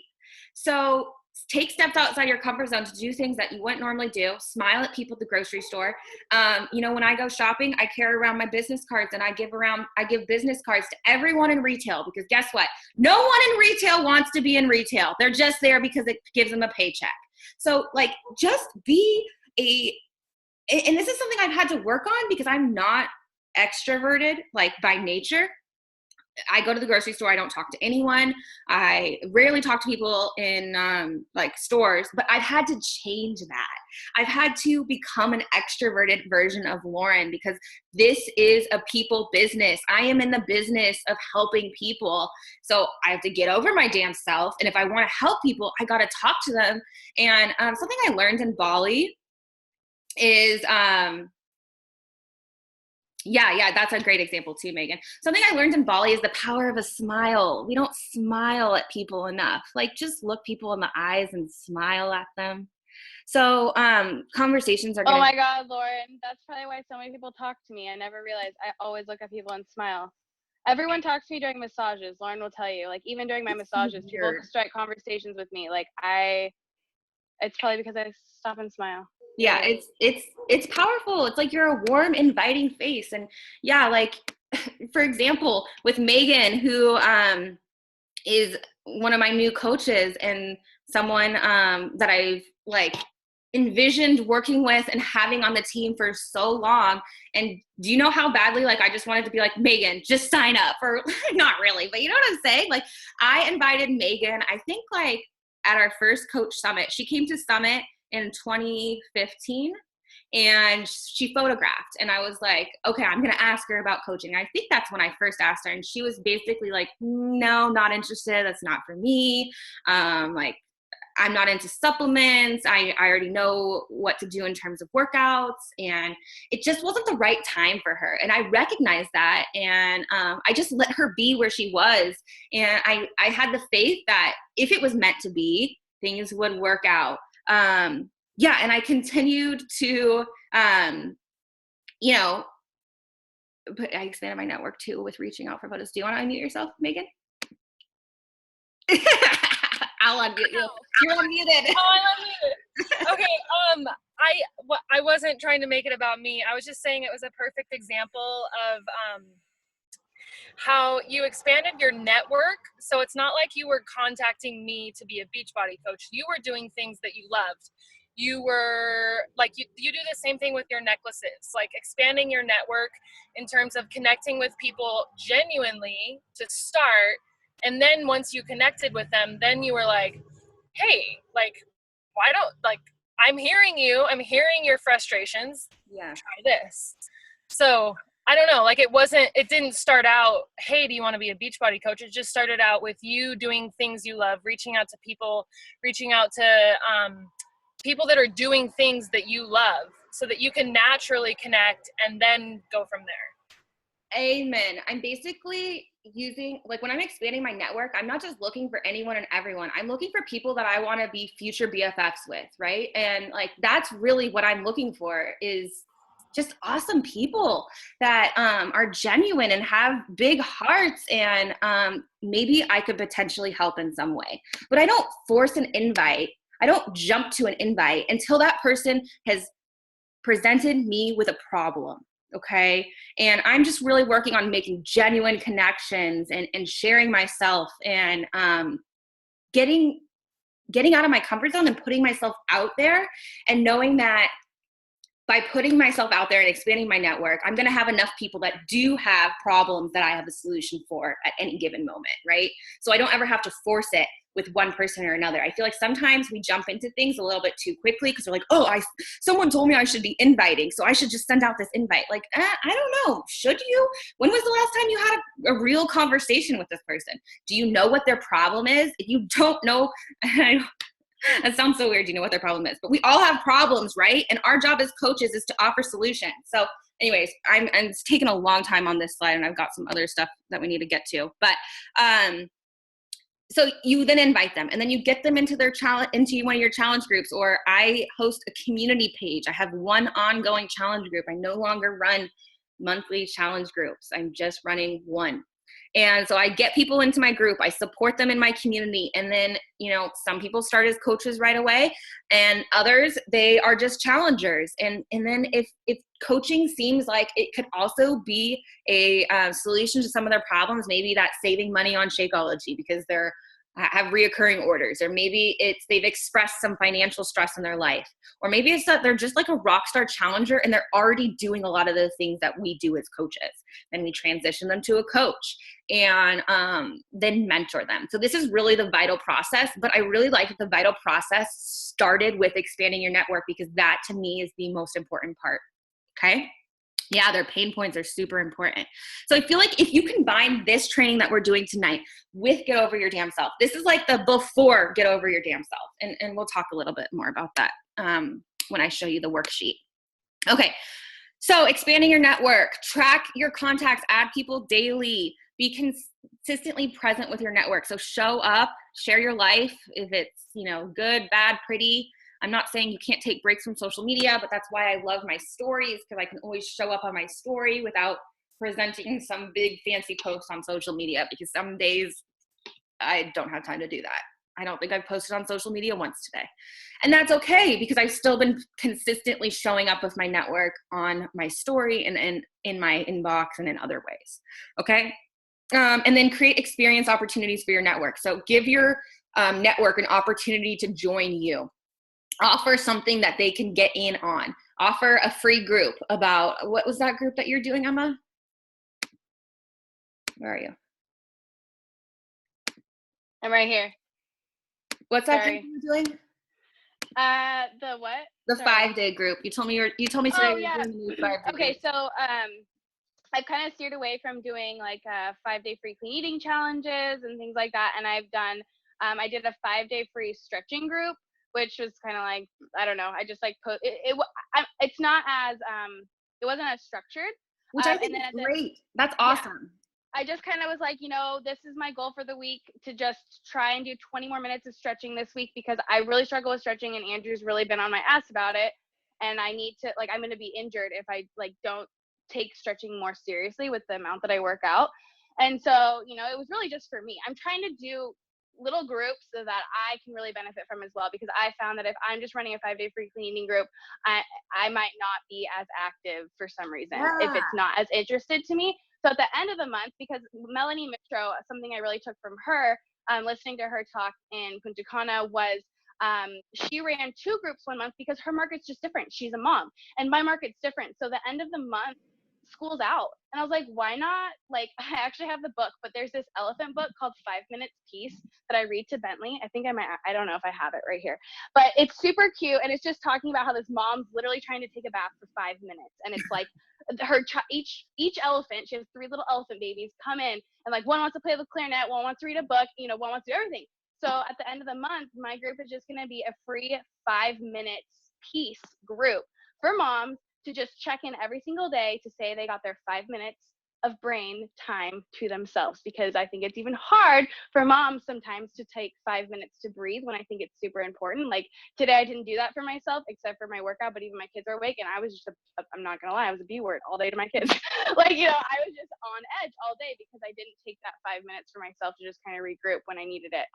Speaker 1: So take steps outside your comfort zone to do things that you wouldn't normally do. Smile at people at the grocery store. When I go shopping, I carry around my business cards, and I give business cards to everyone in retail, because guess what? No one in retail wants to be in retail. They're just there because it gives them a paycheck. So like, just be and this is something I've had to work on because I'm not extroverted, like, by nature. I go to the grocery store. I don't talk to anyone. I rarely talk to people in like stores, but I've had to change that. I've had to become an extroverted version of Lauren, because this is a people business. I am in the business of helping people. So I have to get over my damn self. And if I want to help people, I got to talk to them. And something I learned in Bali is that's a great example too, Megan. Something I learned in Bali is the power of a smile. We don't smile at people enough. Like, just look people in the eyes and smile at them. So conversations are
Speaker 4: Oh my God, Lauren, that's probably why so many people talk to me. I never realized I always look at people and smile. Everyone talks to me during massages. Lauren will tell you, like, even during my massages, people strike conversations with me. Like, it's probably because I stop and smile.
Speaker 1: Yeah, it's powerful. It's like you're a warm, inviting face. And yeah, like, for example, with Megan, who is one of my new coaches, and someone that I've like envisioned working with and having on the team for so long. And do you know how badly, like, I just wanted to be like, Megan, just sign up? Or not really, but you know what I'm saying? Like, I invited Megan, I think, like, at our first coach summit. She came to Summit in 2015, and she photographed, and I was like, okay, I'm going to ask her about coaching. I think that's when I first asked her, and she was basically like, no, not interested. That's not for me. Like, I'm not into supplements. I already know what to do in terms of workouts, and it just wasn't the right time for her. And I recognized that, and I just let her be where she was. And I had the faith that if it was meant to be, things would work out. And I continued to, but I expanded my network too with reaching out for photos. Do you want to unmute yourself, Megan? I'll unmute you. You're unmuted.
Speaker 5: Oh, I'm unmuted. Okay. I wasn't trying to make it about me. I was just saying it was a perfect example of how you expanded your network. So it's not like you were contacting me to be a Beachbody coach. You were doing things that you loved. You were like, you do the same thing with your necklaces, like expanding your network in terms of connecting with people genuinely to start. And then once you connected with them, then you were like, hey, like, why don't, like, I'm hearing you, I'm hearing your frustrations.
Speaker 1: Yeah.
Speaker 5: Try this. So I don't know, like, it didn't start out, hey, do you want to be a Beachbody coach? It just started out with you doing things you love, reaching out to people, reaching out to people that are doing things that you love, so that you can naturally connect and then go from there.
Speaker 1: Amen. I'm basically using, like when I'm expanding my network, I'm not just looking for anyone and everyone. I'm looking for people that I want to be future BFFs with, right? And like that's really what I'm looking for, is just awesome people that are genuine and have big hearts, and maybe I could potentially help in some way. But I don't force an invite. I don't jump to an invite until that person has presented me with a problem. Okay. And I'm just really working on making genuine connections and sharing myself, and getting out of my comfort zone and putting myself out there, and knowing that by putting myself out there and expanding my network, I'm going to have enough people that do have problems that I have a solution for at any given moment, right? So I don't ever have to force it with one person or another. I feel like sometimes we jump into things a little bit too quickly because we're like, oh, someone told me I should be inviting, so I should just send out this invite. Like, I don't know. Should you? When was the last time you had a real conversation with this person? Do you know what their problem is? If you don't know, that sounds so weird. Do you know what their problem is? But we all have problems, right? And our job as coaches is to offer solutions. So anyways, it's taken a long time on this slide, and I've got some other stuff that we need to get to. But so you then invite them, and then you get them into into one of your challenge groups. Or I host a community page. I have one ongoing challenge group. I no longer run monthly challenge groups. I'm just running one. And so I get people into my group, I support them in my community. And then, some people start as coaches right away, and others, they are just challengers. And then if coaching seems like it could also be a solution to some of their problems, maybe that's saving money on Shakeology because they're have reoccurring orders, or maybe they've expressed some financial stress in their life, or maybe it's that they're just like a rock star challenger and they're already doing a lot of the things that we do as coaches. Then we transition them to a coach, and then mentor them. So this is really the vital process, but I really like that the vital process started with expanding your network, because that to me is the most important part. Okay. Yeah, their pain points are super important. So I feel like if you combine this training that we're doing tonight with Get Over Your Damn Self, this is like the before Get Over Your Damn Self. And we'll talk a little bit more about that when I show you the worksheet. Okay, so expanding your network, track your contacts, add people daily, be consistently present with your network. So show up, share your life, if it's, good, bad, pretty. I'm not saying you can't take breaks from social media, but that's why I love my stories, because I can always show up on my story without presenting some big fancy post on social media, because some days I don't have time to do that. I don't think I've posted on social media once today. And that's okay, because I've still been consistently showing up with my network on my story and in my inbox and in other ways. Okay. And then create experience opportunities for your network. So give your network an opportunity to join you. Offer something that they can get in on. Offer a free group about, what was that group that you're doing, Emma? Where are you?
Speaker 4: I'm right here.
Speaker 1: What's that
Speaker 4: Sorry.
Speaker 1: group you're doing?
Speaker 4: The what?
Speaker 1: The
Speaker 4: Sorry.
Speaker 1: 5-day group. You told me today
Speaker 4: Oh,
Speaker 1: you're
Speaker 4: yeah.
Speaker 1: doing the new 5-day
Speaker 4: Okay,
Speaker 1: group.
Speaker 4: so I've kind of steered away from doing like 5-day free clean eating challenges and things like that, and I've done I did a 5-day free stretching group, which was kind of like, I don't know, I just like it's not as it wasn't as structured,
Speaker 1: Which I think is great. That's awesome.
Speaker 4: I just kind of was like, this is my goal for the week, to just try and do 20 more minutes of stretching this week, because I really struggle with stretching, and Andrew's really been on my ass about it, and I need to, like, I'm going to be injured if I don't take stretching more seriously with the amount that I work out. And so, it was really just for me. I'm trying to do little groups so that I can really benefit from as well, because I found that if I'm just running a 5-day free clean eating group, I might not be as active for some reason if it's not as interested to me. So at the end of the month, because Melanie Mitro, something I really took from her, listening to her talk in Punta Cana, was she ran 2 groups one month because her market's just different. She's a mom, and my market's different. So the end of the month, school's out, and I was like, why not? Like, I actually have the book, but there's this elephant book called 5 Minutes Peace that I read to Bentley. I don't know if I have it right here, but it's super cute, and it's just talking about how this mom's literally trying to take a bath for 5 minutes, and it's like each elephant, she has 3 little elephant babies, come in, and like one wants to play the clarinet, one wants to read a book, one wants to do everything. So at the end of the month, my group is just going to be a free 5 minutes peace group for moms to just check in every single day to say they got their 5 minutes of brain time to themselves, because I think it's even hard for moms sometimes to take 5 minutes to breathe when I think it's super important. Like today I didn't do that for myself except for my workout, but even my kids are awake and I was just I'm not gonna lie, I was a B word all day to my kids. Like, you know, I was just on edge all day because I didn't take that 5 minutes for myself to just kind of regroup when I needed it.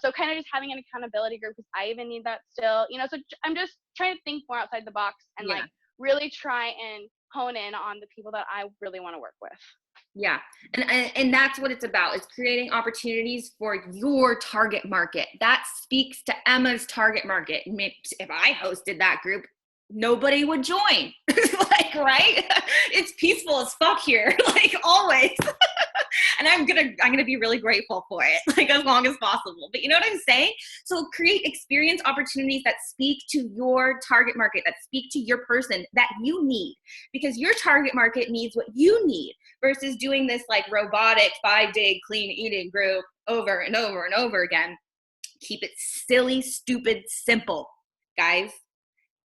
Speaker 4: So kind of just having an accountability group, because I even need that still, you know. So I'm just trying to think more outside the box and like really try and hone in on the people that I really want to work with.
Speaker 1: Yeah. And that's what it's about, is creating opportunities for your target market. That speaks to Emma's target market. If I hosted that group, nobody would join. Like, right? It's peaceful as fuck here, like always. And I'm gonna be really grateful for it, like as long as possible. But you know what I'm saying? So create experience opportunities that speak to your target market, that speak to your person that you need, because your target market needs what you need, versus doing this like robotic 5-day clean eating group over and over and over again. Keep it silly, stupid, simple, guys.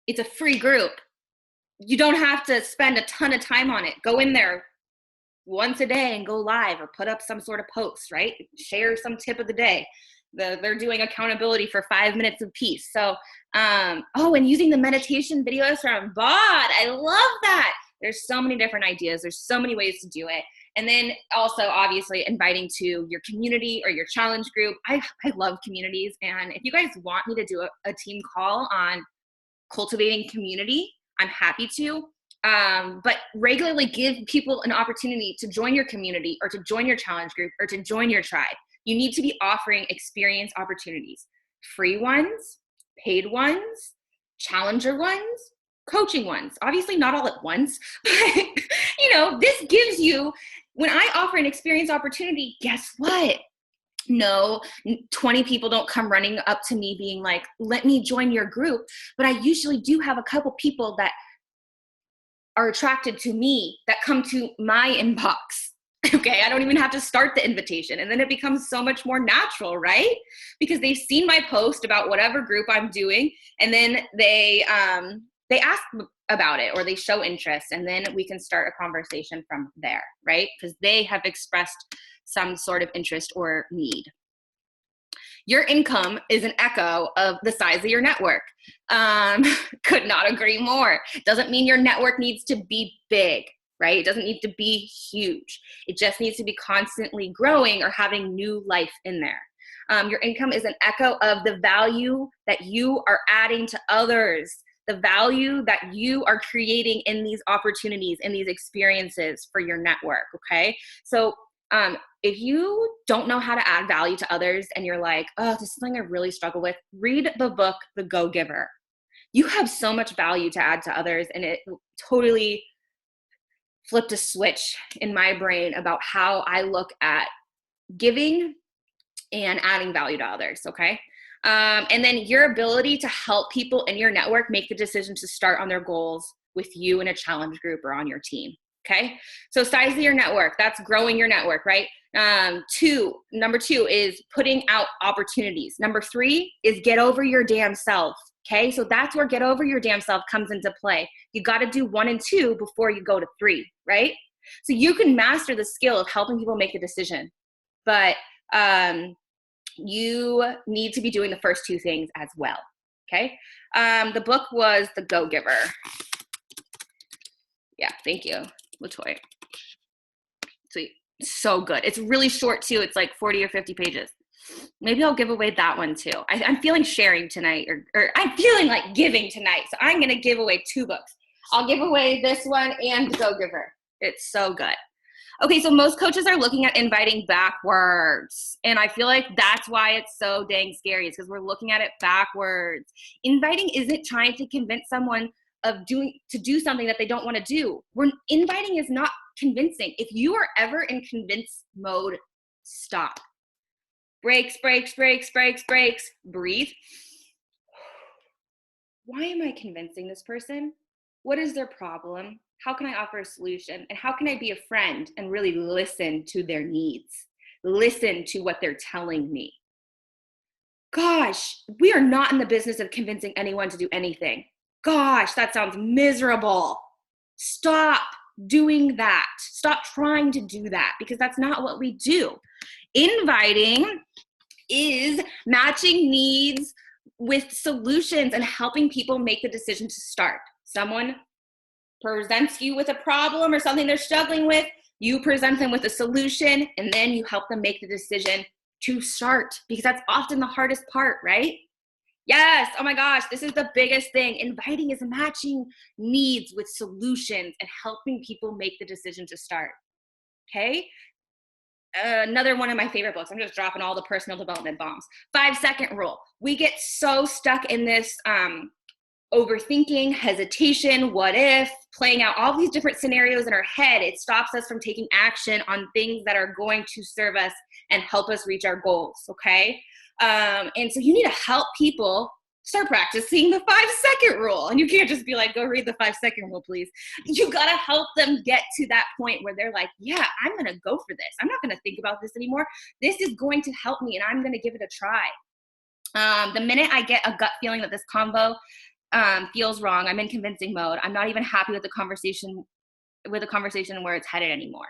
Speaker 1: It's a free group. You don't have to spend a ton of time on it. Go in there once a day and go live, or put up some sort of post, right? Share some tip of the day. They're doing accountability for 5 minutes of peace. So, and using the meditation videos from Bod. I love that. There's so many different ideas. There's so many ways to do it. And then also, obviously, inviting to your community or your challenge group. I love communities. And if you guys want me to do a team call on cultivating community, I'm happy to. But regularly give people an opportunity to join your community, or to join your challenge group, or to join your tribe. You need to be offering experience opportunities, free ones, paid ones, challenger ones, coaching ones. Obviously not all at once, but you know, this gives you, when I offer an experience opportunity, guess what? No, 20 people don't come running up to me being like, let me join your group. But I usually do have a couple people that are attracted to me that come to my inbox. Okay, I don't even have to start the invitation. And then it becomes so much more natural, right? Because they've seen my post about whatever group I'm doing, and then they ask about it, or they show interest, and then we can start a conversation from there, right? Because they have expressed some sort of interest or need. Your income is an echo of the size of your network. Could not agree more. Doesn't mean your network needs to be big, right? It doesn't need to be huge. It just needs to be constantly growing or having new life in there. Your income is an echo of the value that you are adding to others, the value that you are creating in these opportunities, in these experiences for your network, okay? So if you don't know how to add value to others and you're like, oh, this is something I really struggle with, read the book, The Go-Giver. You have so much value to add to others, and it totally flipped a switch in my brain about how I look at giving and adding value to others, okay? And then your ability to help people in your network make the decision to start on their goals with you in a challenge group or on your team. Okay. So size of your network, that's growing your network, right? Number two is putting out opportunities. Number 3 is get over your damn self. Okay. So that's where get over your damn self comes into play. You got to do 1 and 2 before you go to 3, right? So you can master the skill of helping people make a decision, but, you need to be doing the first 2 things as well. Okay. The book was The Go-Giver. Yeah. Thank you, Latoya. Sweet. So good. It's really short too. It's like 40 or 50 pages. Maybe I'll give away that one too. I'm feeling sharing tonight, or I'm feeling like giving tonight. So I'm going to give away 2 books. I'll give away this one and The Go-Giver. It's so good. Okay, so most coaches are looking at inviting backwards. And I feel like that's why it's so dang scary, is because we're looking at it backwards. Inviting isn't trying to convince someone to do something that they don't want to do. Inviting is not convincing. If you are ever in convince mode, stop. Breaks, breaks, breaks, breaks, breaks. Breathe. Why am I convincing this person? What is their problem? How can I offer a solution? And how can I be a friend and really listen to their needs? Listen to what they're telling me. Gosh, we are not in the business of convincing anyone to do anything. Gosh, that sounds miserable. Stop. doing that. Stop trying to do that, because that's not what we do. Inviting is matching needs with solutions and helping people make the decision to start. Someone presents you with a problem or something they're struggling with, you present them with a solution, and then you help them make the decision to start, because that's often the hardest part, right? Yes, oh my gosh, this is the biggest thing. Inviting is matching needs with solutions and helping people make the decision to start, okay? Another one of my favorite books, I'm just dropping all the personal development bombs. 5-second rule. We get so stuck in this overthinking, hesitation, what if, playing out all these different scenarios in our head. It stops us from taking action on things that are going to serve us and help us reach our goals, okay? And so you need to help people start practicing the 5-second rule. And you can't just be like, go read the 5-second rule, please. You gotta help them get to that point where they're like, yeah, I'm gonna go for this. I'm not gonna think about this anymore. This is going to help me and I'm gonna give it a try. The minute I get a gut feeling that this convo feels wrong, I'm in convincing mode. I'm not even happy with the conversation where it's headed anymore.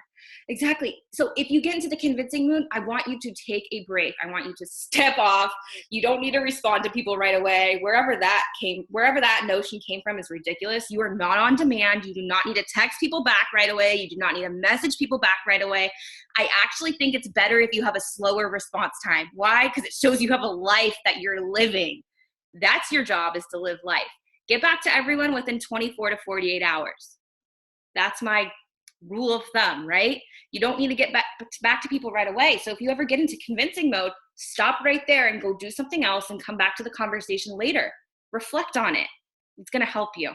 Speaker 1: Exactly. So if you get into the convincing mood, I want you to take a break. I want you to step off. You don't need to respond to people right away. Wherever that notion came from is ridiculous. You are not on demand. You do not need to text people back right away. You do not need to message people back right away. I actually think it's better if you have a slower response time. Why? Because it shows you have a life that you're living. That's your job, is to live life. Get back to everyone within 24 to 48 hours. That's my rule of thumb, right? You don't need to get back to people right away. So if you ever get into convincing mode, stop right there and go do something else and come back to the conversation later. Reflect on it. It's going to help you.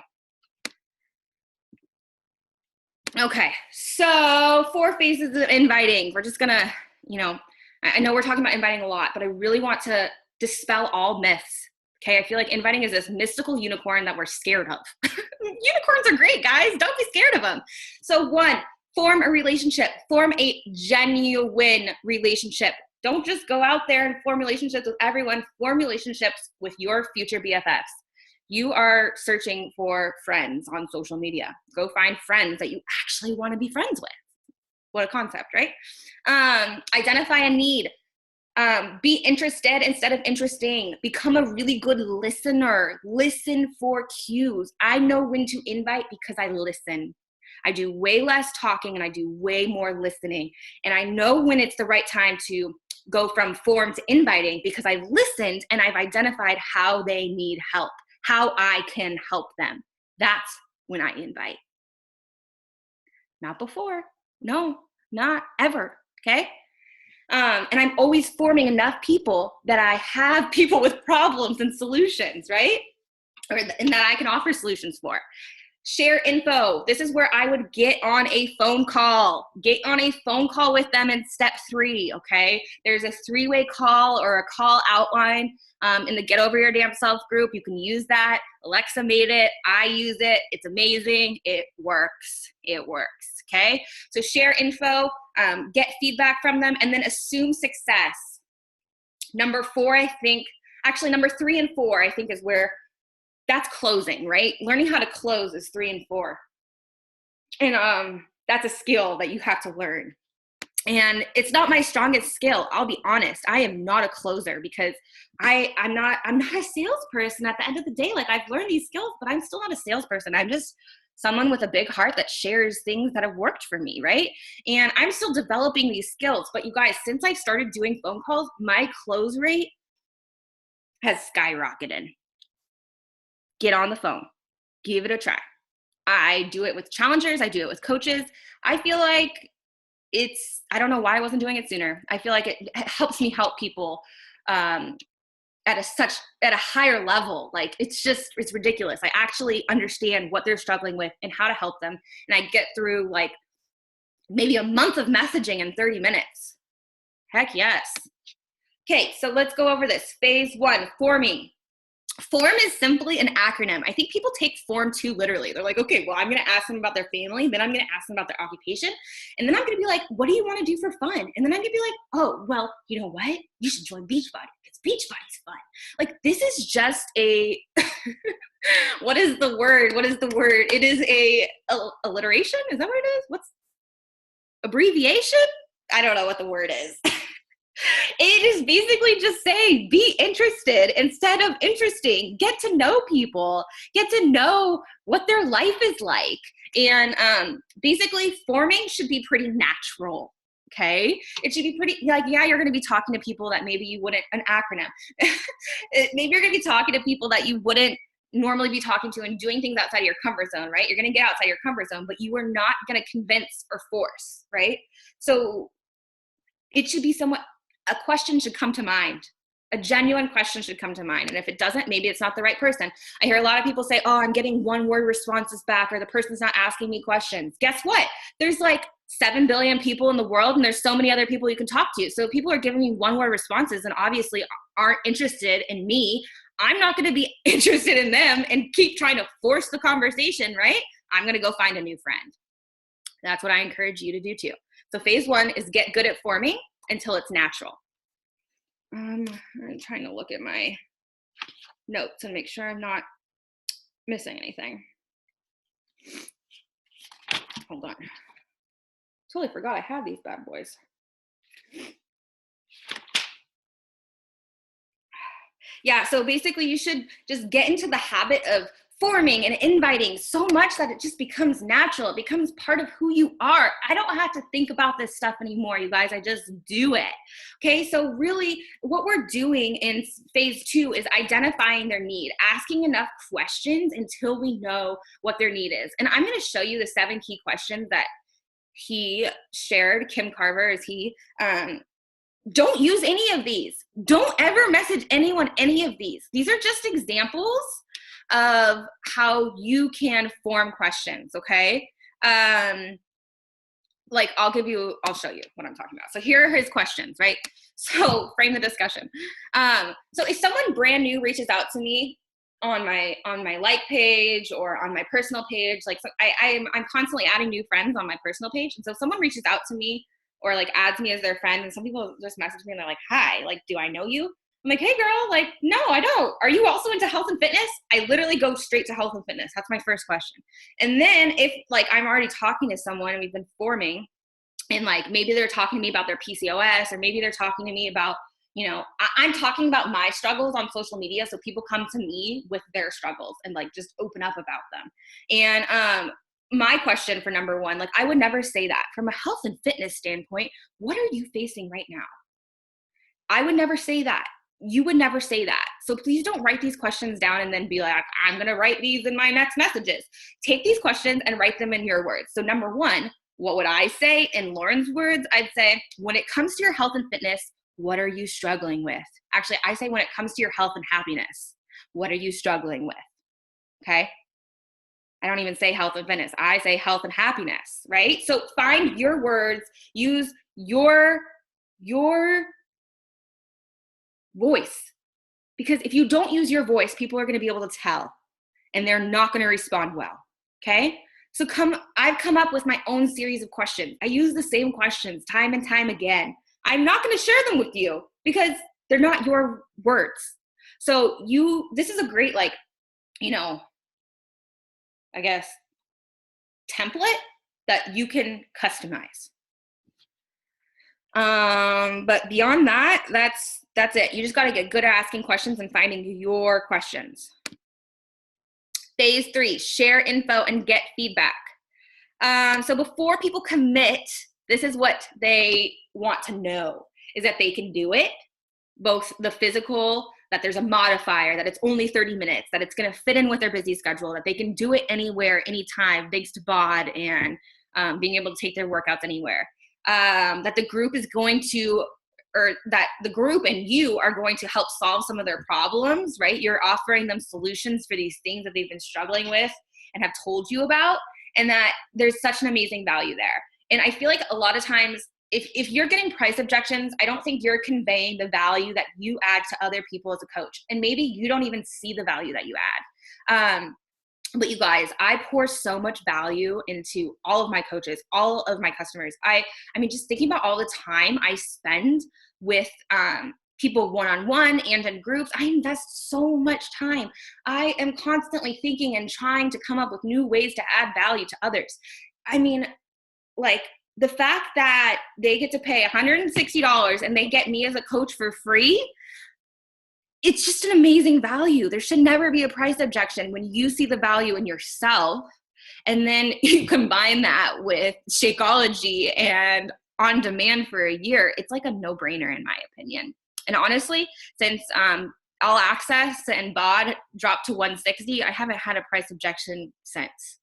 Speaker 1: Okay, so 4 phases of inviting. We're just going to, I know we're talking about inviting a lot, but I really want to dispel all myths. Okay, I feel like inviting is this mystical unicorn that we're scared of. Unicorns are great, guys. Don't be scared of them. So 1, form a relationship. Form a genuine relationship. Don't just go out there and form relationships with everyone. Form relationships with your future BFFs. You are searching for friends on social media. Go find friends that you actually want to be friends with. What a concept, right? Identify a need. Be interested instead of interesting. Become a really good listener. Listen for cues. I know when to invite because I listen. I do way less talking and I do way more listening. And I know when it's the right time to go from form to inviting because I've listened and I've identified how they need help, how I can help them. That's when I invite. Not before. No, not ever. Okay? And I'm always forming enough people that I have people with problems and solutions, right? And that I can offer solutions for. Share info. This is where I would get on a phone call. Get on a phone call with them in step 3, okay? There's a 3-way call or a call outline in the Get Over Your Damn Self group. You can use that. Alexa made it. I use it. It's amazing. It works. It works, okay? So share info, get feedback from them, and then assume success. Number 3 and 4, I think is where that's closing, right? Learning how to close is 3 and 4. And that's a skill that you have to learn. And it's not my strongest skill. I'll be honest. I am not a closer because I'm not a salesperson at the end of the day. Like, I've learned these skills, but I'm still not a salesperson. I'm just someone with a big heart that shares things that have worked for me, right? And I'm still developing these skills. But you guys, since I started doing phone calls, my close rate has skyrocketed. Get on the phone. Give it a try. I do it with challengers. I do it with coaches. I feel like I don't know why I wasn't doing it sooner. I feel like it helps me help people at a higher level. Like, it's ridiculous. I actually understand what they're struggling with and how to help them. And I get through like maybe a month of messaging in 30 minutes. Heck yes. Okay, so let's go over this. Phase 1, forming. Form is simply an acronym. I think people take form too literally. They're like, okay, well, I'm going to ask them about their family. Then I'm going to ask them about their occupation. And then I'm going to be like, what do you want to do for fun? And then I'm going to be like, oh, well, you know what? You should join Beachbody because Beachbody's fun. Like, this is just a, what is the word? It is a alliteration. Is that what it is? What's abbreviation? I don't know what the word is. It is basically just saying, be interested instead of interesting. Get to know people. Get to know what their life is like. And basically, forming should be pretty natural. Okay? It should be pretty, like, yeah, you're going to be talking to people that maybe you wouldn't, an acronym. Maybe you're going to be talking to people that you wouldn't normally be talking to and doing things outside of your comfort zone, right? You're going to get outside your comfort zone, but you are not going to convince or force, right? So it should be somewhat, a question should come to mind. A genuine question should come to mind. And if it doesn't, maybe it's not the right person. I hear a lot of people say, oh, I'm getting one-word responses back, or the person's not asking me questions. Guess what? There's like 7 billion people in the world, and there's so many other people you can talk to. So if people are giving me one-word responses and obviously aren't interested in me, I'm not going to be interested in them and keep trying to force the conversation, right? I'm going to go find a new friend. That's what I encourage you to do too. So phase 1 is get good at forming until it's natural. I'm trying to look at my notes and make sure I'm not missing anything. Hold on. Totally forgot I had these bad boys. Yeah, so basically you should just get into the habit of forming and inviting so much that it just becomes natural. It becomes part of who you are. I don't have to think about this stuff anymore, you guys. I just do it. Okay, so really what we're doing in phase 2 is identifying their need, asking enough questions until we know what their need is. And I'm going to show you the 7 key questions that he shared. Kim Carver is he. Don't use any of these. Don't ever message anyone any of these. These are just examples of how you can form questions, okay? Like I'll show you what I'm talking about. So here are his questions, right? So frame the discussion. So if someone brand new reaches out to me on my like page or on my personal page, like so I'm constantly adding new friends on my personal page. And so if someone reaches out to me or like adds me as their friend, and some people just message me and they're like, hi, like, do I know you? I'm like, hey girl, like, no, I don't. Are you also into health and fitness? I literally go straight to health and fitness. That's my first question. And then if like I'm already talking to someone and we've been forming, and like maybe they're talking to me about their PCOS, or maybe they're talking to me about, you know, I'm talking about my struggles on social media. So people come to me with their struggles and like just open up about them. And my question for number 1, like I would never say that from a health and fitness standpoint. What are you facing right now? I would never say that. You would never say that. So please don't write these questions down and then be like, I'm going to write these in my next messages. Take these questions and write them in your words. So number 1, what would I say in Lauren's words? I'd say, when it comes to your health and fitness, what are you struggling with? Actually, I say when it comes to your health and happiness, what are you struggling with? Okay. I don't even say health and fitness. I say health and happiness, right? So find your words, use your voice. Because if you don't use your voice, people are going to be able to tell and they're not going to respond well. Okay? So I've come up with my own series of questions. I use the same questions time and time again. I'm not going to share them with you because they're not your words. So this is a great, like, you know, I guess, template that you can customize. But beyond that, that's it. You just got to get good at asking questions and finding your questions. Phase 3, share info and get feedback. So before people commit, this is what they want to know, is that they can do it, both the physical, that there's a modifier, that it's only 30 minutes, that it's going to fit in with their busy schedule, that they can do it anywhere, anytime, thanks to BOD and being able to take their workouts anywhere. That the group is going to, or that the group and you are going to help solve some of their problems, right? You're offering them solutions for these things that they've been struggling with and have told you about, and that there's such an amazing value there. And I feel like a lot of times if you're getting price objections, I don't think you're conveying the value that you add to other people as a coach. And maybe you don't even see the value that you add. But you guys, I pour so much value into all of my coaches, all of my customers. I mean, just thinking about all the time I spend with people one-on-one and in groups, I invest so much time. I am constantly thinking and trying to come up with new ways to add value to others. I mean, like, the fact that they get to pay $160 and they get me as a coach for free, it's just an amazing value. There should never be a price objection when you see the value in yourself. And then you combine that with Shakeology and on demand for a year. It's like a no-brainer in my opinion. And honestly, since All Access and BOD dropped to $160, I haven't had a price objection since.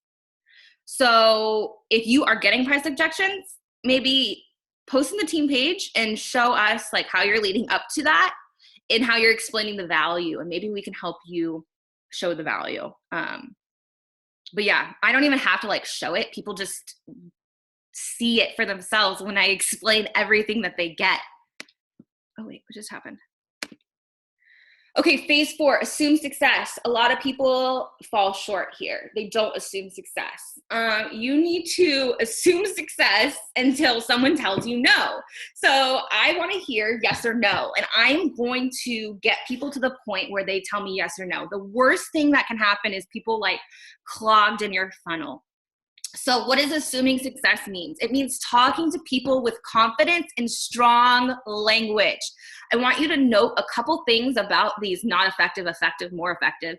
Speaker 1: So if you are getting price objections, maybe post in the team page and show us like how you're leading up to that and how you're explaining the value, and maybe we can help you show the value. But yeah, I don't even have to like show it. People just see it for themselves when I explain everything that they get. Oh wait, what just happened? Okay, phase 4, assume success. A lot of people fall short here. They don't assume success. You need to assume success until someone tells you no. So I want to hear yes or no. And I'm going to get people to the point where they tell me yes or no. The worst thing that can happen is people like clogged in your funnel. So what does assuming success means? It means talking to people with confidence and strong language. I want you to note a couple things about these not effective, effective, more effective.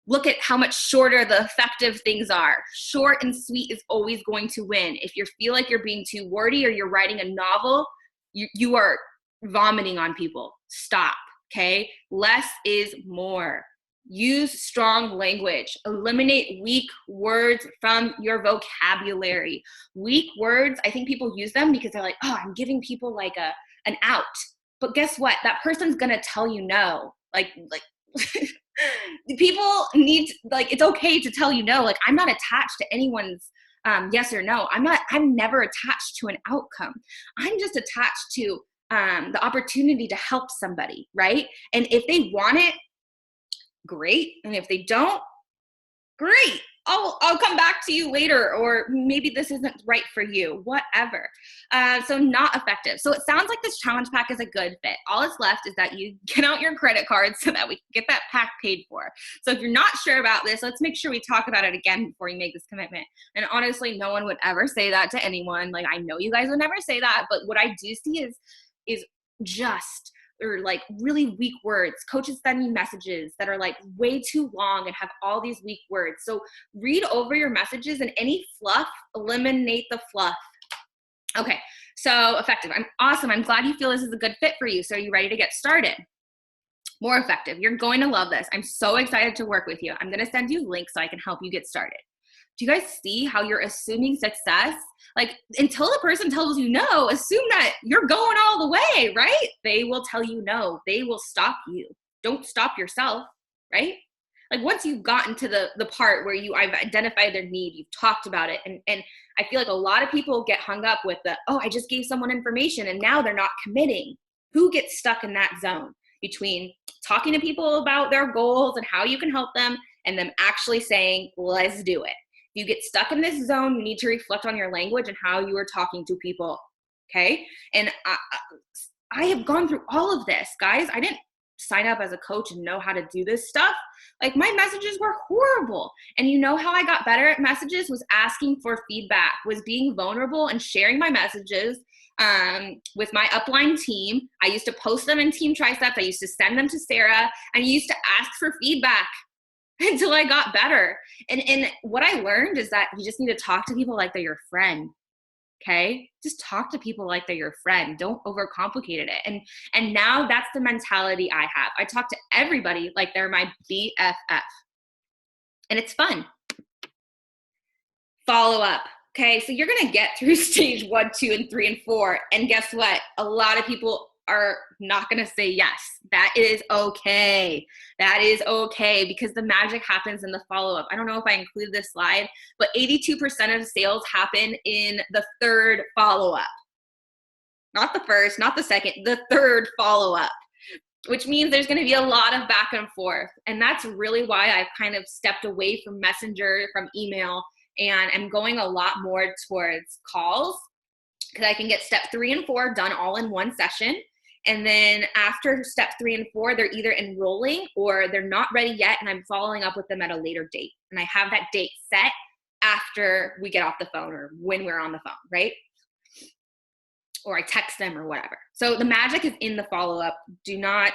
Speaker 1: Look at how much shorter the effective things are. Short and sweet is always going to win. If you feel like you're being too wordy or you're writing a novel, you are vomiting on people. Stop, okay? Less is more. Use strong language. Eliminate weak words from your vocabulary. Weak words, I think people use them because they're like, oh, I'm giving people like an out. But guess what? That person's gonna tell you no. Like people need, like, it's okay to tell you no. Like, I'm not attached to anyone's yes or no. I'm never attached to an outcome. I'm just attached to the opportunity to help somebody, right? And if they want it, great. And if they don't, great. I'll come back to you later, or maybe this isn't right for you, whatever. So not effective. So it sounds like this challenge pack is a good fit. All that's left is that you get out your credit card so that we can get that pack paid for. So if you're not sure about this, let's make sure we talk about it again before you make this commitment. And honestly, no one would ever say that to anyone. Like, I know you guys would never say that, but what I do see is just, or like really weak words. Coaches send me messages that are like way too long and have all these weak words. So read over your messages, and any fluff, eliminate the fluff. Okay, so effective. I'm awesome. I'm glad you feel this is a good fit for you. So are you ready to get started? More effective. You're going to love this. I'm so excited to work with you. I'm going to send you links so I can help you get started. Do you guys see how you're assuming success? Like, until the person tells you no, assume that you're going all the way, right? They will tell you no. They will stop you. Don't stop yourself, right? Like, once you've gotten to the part where I've identified their need, you've talked about it, and I feel like a lot of people get hung up with I just gave someone information and now they're not committing. Who gets stuck in that zone between talking to people about their goals and how you can help them and them actually saying, let's do it? You get stuck in this zone, you need to reflect on your language and how you are talking to people, okay? And I have gone through all of this, guys. I didn't sign up as a coach and know how to do this stuff. Like, my messages were horrible. And you know how I got better at messages was asking for feedback, was being vulnerable and sharing my messages with my upline team. I used to post them in Team Triceps. I used to send them to Sarah, and I used to ask for feedback until I got better. And what I learned is that you just need to talk to people like they're your friend, okay? Just talk to people like they're your friend. Don't overcomplicate it. And now that's the mentality I have. I talk to everybody like they're my BFF. And it's fun. Follow up, okay? So you're gonna get through stage 1, 2, and 3, and 4. And guess what? A lot of people are not going to say yes. That is okay. That is okay, because the magic happens in the follow-up. I don't know if I included this slide, but 82% of sales happen in the third follow-up. not the first, not the second, the third follow-up, which means there's going to be a lot of back and forth. And that's really why I've kind of stepped away from Messenger, from email, and I'm going a lot more towards calls, because I can get step 3 and 4 done all in one session. And then after step 3 and 4, they're either enrolling or they're not ready yet, and I'm following up with them at a later date. And I have that date set after we get off the phone or when we're on the phone, right? Or I text them or whatever. So the magic is in the follow-up. Do not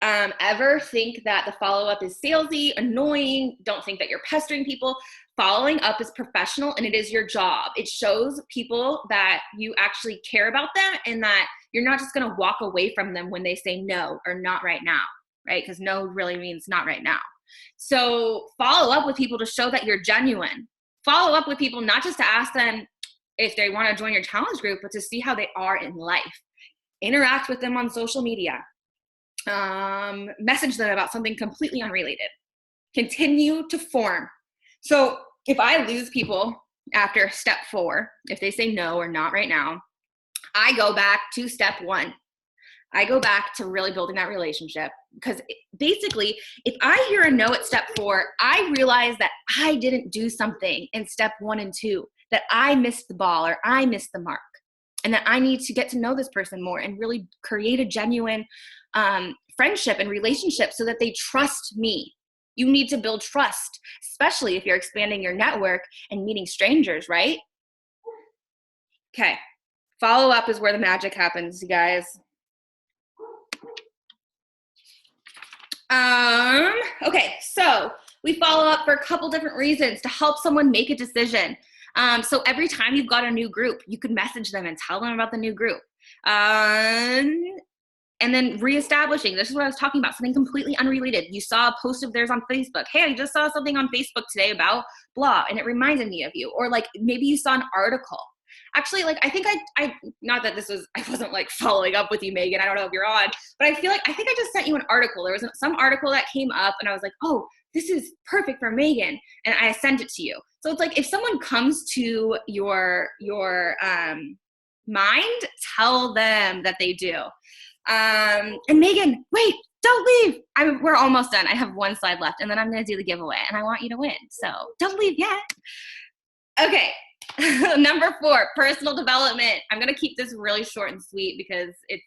Speaker 1: ever think that the follow-up is salesy, annoying. Don't think that you're pestering people. Following up is professional, and it is your job. It shows people that you actually care about them and that you're not just going to walk away from them when they say no or not right now, right? Because no really means not right now. So follow up with people to show that you're genuine. Follow up with people not just to ask them if they want to join your challenge group, but to see how they are in life. Interact with them on social media. Message them about something completely unrelated. Continue to form. So if I lose people after step 4, if they say no or not right now, I go back to step 1. I go back to really building that relationship, because basically if I hear a no at step 4, I realize that I didn't do something in step 1 and 2, that I missed the ball or I missed the mark, and that I need to get to know this person more and really create a genuine friendship and relationship so that they trust me. You need to build trust, especially if you're expanding your network and meeting strangers, right? Okay. Follow up is where the magic happens, you guys. Okay, so we follow up for a couple different reasons to help someone make a decision. So every time you've got a new group, you can message them and tell them about the new group. And then reestablishing, this is what I was talking about, something completely unrelated. You saw a post of theirs on Facebook. Hey, I just saw something on Facebook today about blah, and it reminded me of you. Or like maybe you saw an article. Actually, like I think I not that this was, I wasn't like following up with you, Megan. I don't know if you're on, but I think I just sent you an article. There was some article that came up and I was like, oh, this is perfect for Megan. And I sent it to you. So it's like if someone comes to your mind, tell them that they do. And Megan, wait, don't leave. We're almost done. I have one slide left, and then I'm going to do the giveaway, and I want you to win. So don't leave yet. Okay. Number 4, personal development. I'm going to keep this really short and sweet because it's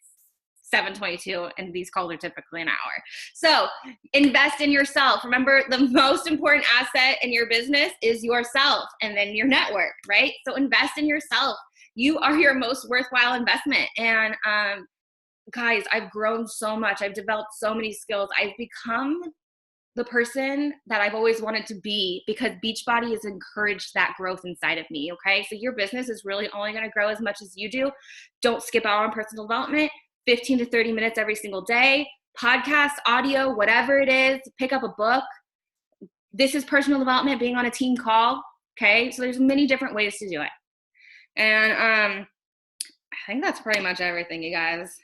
Speaker 1: 7:22 and these calls are typically an hour. So invest in yourself. Remember, the most important asset in your business is yourself, and then your network, right? So invest in yourself. You are your most worthwhile investment. And, guys, I've grown so much. I've developed so many skills. I've become the person that I've always wanted to be because Beachbody has encouraged that growth inside of me, okay? So your business is really only going to grow as much as you do. Don't skip out on personal development. 15 to 30 minutes every single day. Podcast, audio, whatever it is. Pick up a book. This is personal development, being on a team call, okay? So there's many different ways to do it. And I think that's pretty much everything, you guys.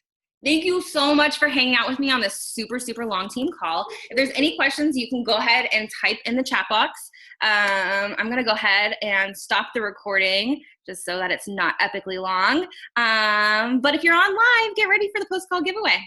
Speaker 1: Thank you so much for hanging out with me on this super, super long team call. If there's any questions, you can go ahead and type in the chat box. I'm going to go ahead and stop the recording just so that it's not epically long. But if you're on live, get ready for the post-call giveaway.